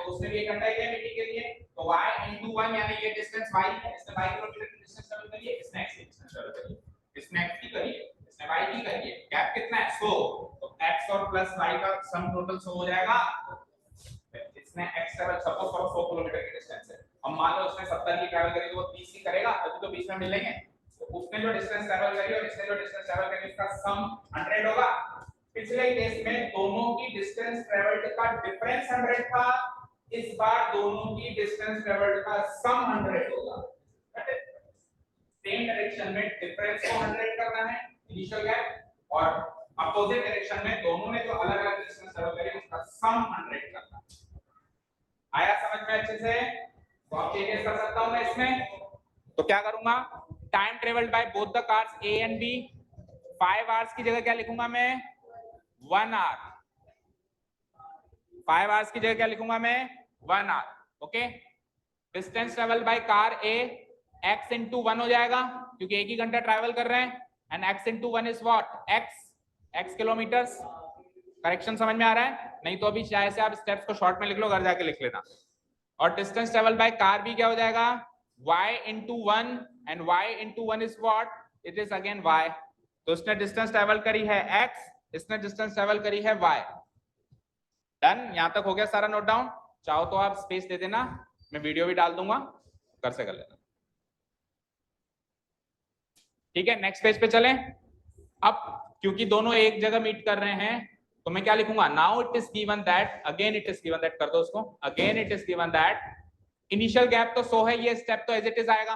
तो उसने भी 1 घंटा ही लिया मीटिंग के लिए, तो y into 1 यानी ये डिस्टेंस y है, इसने y किलोमीटर की डिस्टेंस ट्रैवल करी है, इसने x की डिस्टेंस ट्रैवल करी है, इसने x की करी है, इसने y की करी है, गैप कितना है 100, तो x और प्लस y का सम टोटल 100 हो जाएगा। इसने x ट्रैवल सपोज करो 100 किलोमीटर की डिस्टेंस है, अब मान लो उसने 70 की ट्रैवल करी तो वो 30 की करेगा, तभी तो 20 में मिलेंगे, तो उसने जो डिस्टेंस ट्रैवल करी और इसने जो डिस्टेंस ट्रैवल करी उसका सम 100 होगा। पिछले केस में दोनों की डिस्टेंस ट्रैवल्ड का डिफरेंस 100 था, इस बार दोनों की डिस्टेंस ट्रैवल्ड का सम 100 होगा। सेम डायरेक्शन में डिफरेंस को 100 करना है इनिशियल गैप, और अपोजिट डायरेक्शन में दोनों ने जो अलग-अलग डिस्टेंस ट्रैवल करी उसका सम 100 करना है। आया समझ में अच्छे से? तो अब चेंजेस कर सकता हूं मैं इसमें, तो क्या करूंगा, time travelled by both the cars A and B, 5 hours की जगह क्या लिखूंगा मैं 1 आवर, 5 आवर्स की जगह क्या लिखूंगा मैं 1 hour. Okay, distance travel by car A x into 1 हो जाएगा क्योंकि एक ही घंटा ट्रैवल कर रहे हैं, and x into 1 is what x kilometres. Correction समझ में आ रहा है? नहीं तो अभी चाहे से आप स्टेप्स को शॉर्ट में लिख लो, घर जाके लिख लेना। और डिस्टेंस ट्रेवल बाय कार भी क्या हो जाएगा y into 1 and y into 1 is what it is again y। तो इसने डिस्टेंस ट्रेवल करी है x, इसने डिस्टेंस ट्रेवल करी है y। डन, यहां तक हो गया सारा नोट डाउन। चाहो तो आप स्पेस दे देना, मैं वीडियो भी डाल दूंगा, कर से कर लेना। ठीक है, नेक्स्ट पेज पे चलें। अब क्योंकि दोनों एक जगह मीट कर रहे हैं तो मैं क्या लिखूंगा, now it is given that, again it is given that, कर दो उसको, again it is given that initial gap तो 100 है, ये स्टेप तो एज इट इज आएगा,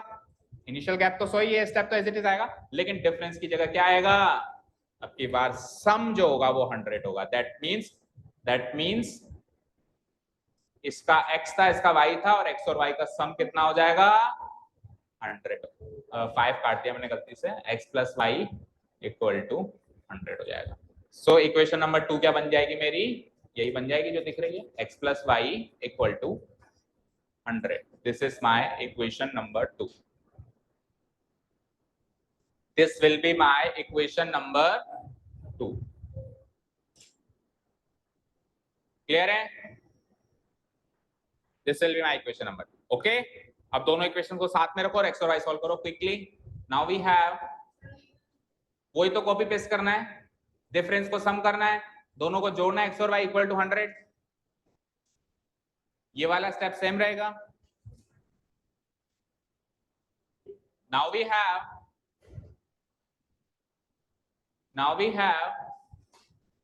इनिशियल गैप तो 100 है, ये स्टेप तो एज इट इज आएगा, लेकिन डिफरेंस की जगह क्या आएगा, अब की बार सम जो होगा वो 100 होगा। दैट मींस इसका x था, इसका y था, और x और y का सम कितना हो जाएगा 100। 5 काट दिया मैंने गलती से, x plus y equal to 100 हो जाएगा। सो इक्वेशन नंबर 2 क्या बन जाएगी मेरी, यही बन जाएगी जो दिख रही है, x plus y equal to 100। This is my equation number 2, this will be my equation number 2। Clear है? This will be my equation number 2। Okay, अब दोनों इक्वेशन को साथ में रखो और x और y सॉल्व करो क्विकली। नाउ वी हैव, वही तो कॉपी पेस्ट करना है, डिफरेंस को सम करना है, दोनों को जोड़ना है, x और y इक्वल टू 100, ये वाला स्टेप सेम रहेगा। नाउ वी हैव,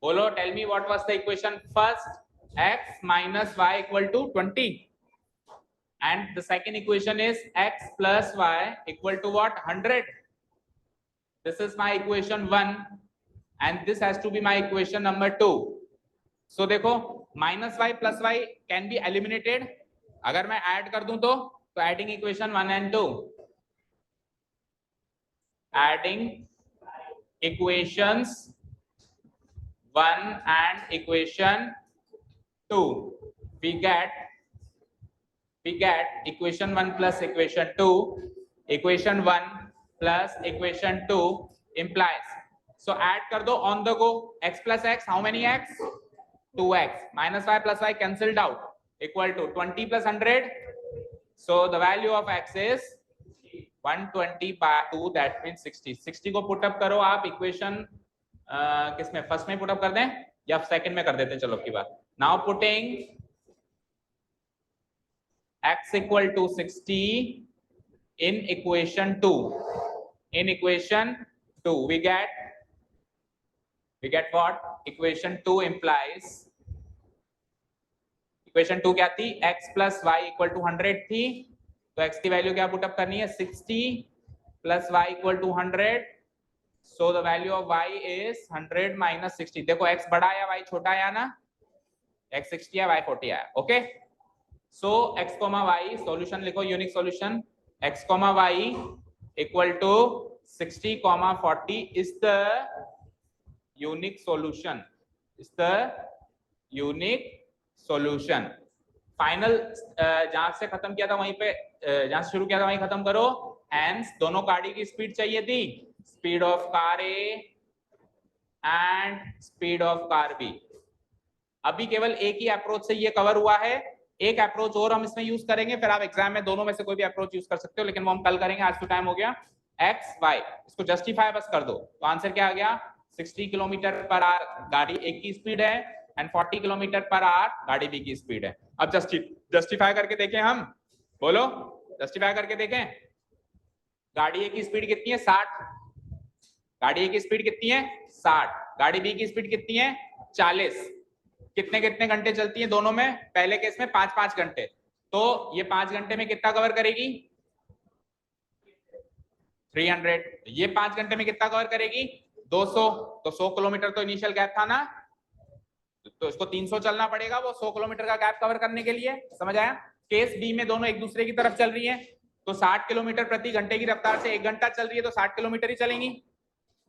बोलो, tell me what was the equation first, x minus y equal to 20, and the second equation is x plus y equal to what, 100. This is my equation 1 and this has to be my equation number 2. So देखो, minus y plus y can be eliminated, अगर मैं add कर दूं तो adding equation 1 and 2, adding equations 1 and equation 2, we get equation 1 plus equation 2, equation 1 plus equation 2 implies, so add कर दो on the go, x plus x, how many x, 2x, minus y plus y cancelled out, equal to 20 plus 100, so the value of x is 120 by 2, that means 60। 60 को put up करो आप equation किसमें, first में put up कर दें या second में कर देते हैं, चलो की बात। Now putting x equal to 60 in equation 2, in equation 2 we get what, equation 2 implies, equation 2 क्या थी, x plus y equal to 100 थी, तो x की वैल्यू क्या पुट अप करनी है, 60 plus y equal to 100, so the value of y is 100 minus 60। देखो x बड़ा आया, y छोटा आया ना, x 60 है, y 40 आया। Okay, so x comma y, solution लिखो, unique solution, x comma y equal to 60 comma 40 is the unique solution, is the unique solution. Final जहां से खत्म किया था वहीं पे, जहां से शुरू किया था वहीं खत्म करो। हैंस दोनों गाड़ी की स्पीड चाहिए थी, speed of car A and speed of car B. अभी केवल एक ही अप्रोच से ये कवर हुआ है, एक अप्रोच और हम इसमें यूज करेंगे, फिर आप एग्जाम में दोनों में से कोई भी अप्रोच यूज कर सकते हो, लेकिन वो हम कल करेंगे, आज तो टाइम हो गया। एक्स वाई, इसको जस्टिफाई बस कर दो, तो आंसर क्या आ गया? 60 किलोमीटर पर आवर गाड़ी ए की स्पीड है एंड 40 किलोमीटर पर आवर गाड़ी बी की स्पीड है। अब जस्टिफाई करके देखें हम, बोलो जस्टिफाई करके देखें। गाड़ी ए की स्पीड कितनी है? 60। गाड़ी ए की स्पीड कितनी है? 60। गाड़ी बी की स्पीड कितनी है? 40। कितने कितने घंटे चलती है दोनों में? पहले केस में 5-5 घंटे, तो ये 5 घंटे में कितना कवर करेगी? 300। ये 5 घंटे में कितना कवर करेगी? 200। तो 100 किलोमीटर तो इनिशियल गैप था ना, तो इसको 300 चलना पड़ेगा वो 100 किलोमीटर का गैप कवर करने के लिए। समझ आया? केस बी में दोनों एक दूसरे की तरफ चल रही है, तो 60 किलोमीटर प्रति घंटे की रफ्तार से 1 घंटा चल रही है, तो 60 किलोमीटर ही चलेंगी।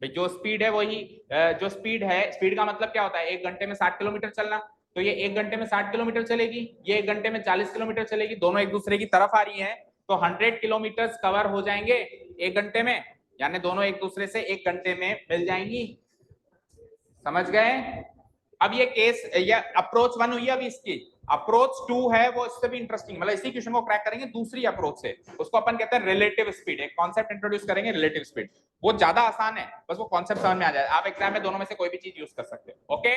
जो स्पीड है वही, जो स्पीड है, स्पीड का मतलब क्या होता है? 1 घंटे में 60 किलोमीटर चलना, तो ये 1 घंटे में 60 किलोमीटर चलेगी, ये 1 घंटे में 40 किलोमीटर चलेगी, दोनों एक दूसरे की तरफ आ रही हैं, तो 100 किलोमीटर कवर हो जाएंगे 1 घंटे में, यानी दोनों एक दूसरे से 1 घंटे में मिल जाएंगी। समझ गए? अब ये केस, ये अप्रोच 1 हुई। अभी इसकी अप्रोच 2 है, वो इससे भी इंटरेस्टिंग, मतलब इसी क्वेश्चन को क्रैक करेंगे दूसरी अप्रोच से, उसको अपन कहते हैं रिलेटिव स्पीड। एक कॉन्सेप्ट इंट्रोड्यूस करेंगे रिलेटिव स्पीड, वो ज्यादा आसान है, बस वो कॉन्सेप्ट समझ में आ जाए, आप एग्जाम में दोनों में से कोई भी चीज यूज कर सकते हो। Okay,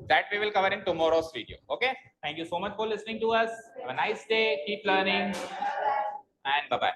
that we will cover in tomorrow's video. Okay, thank you so much for listening to us, have a nice day, keep learning and bye bye.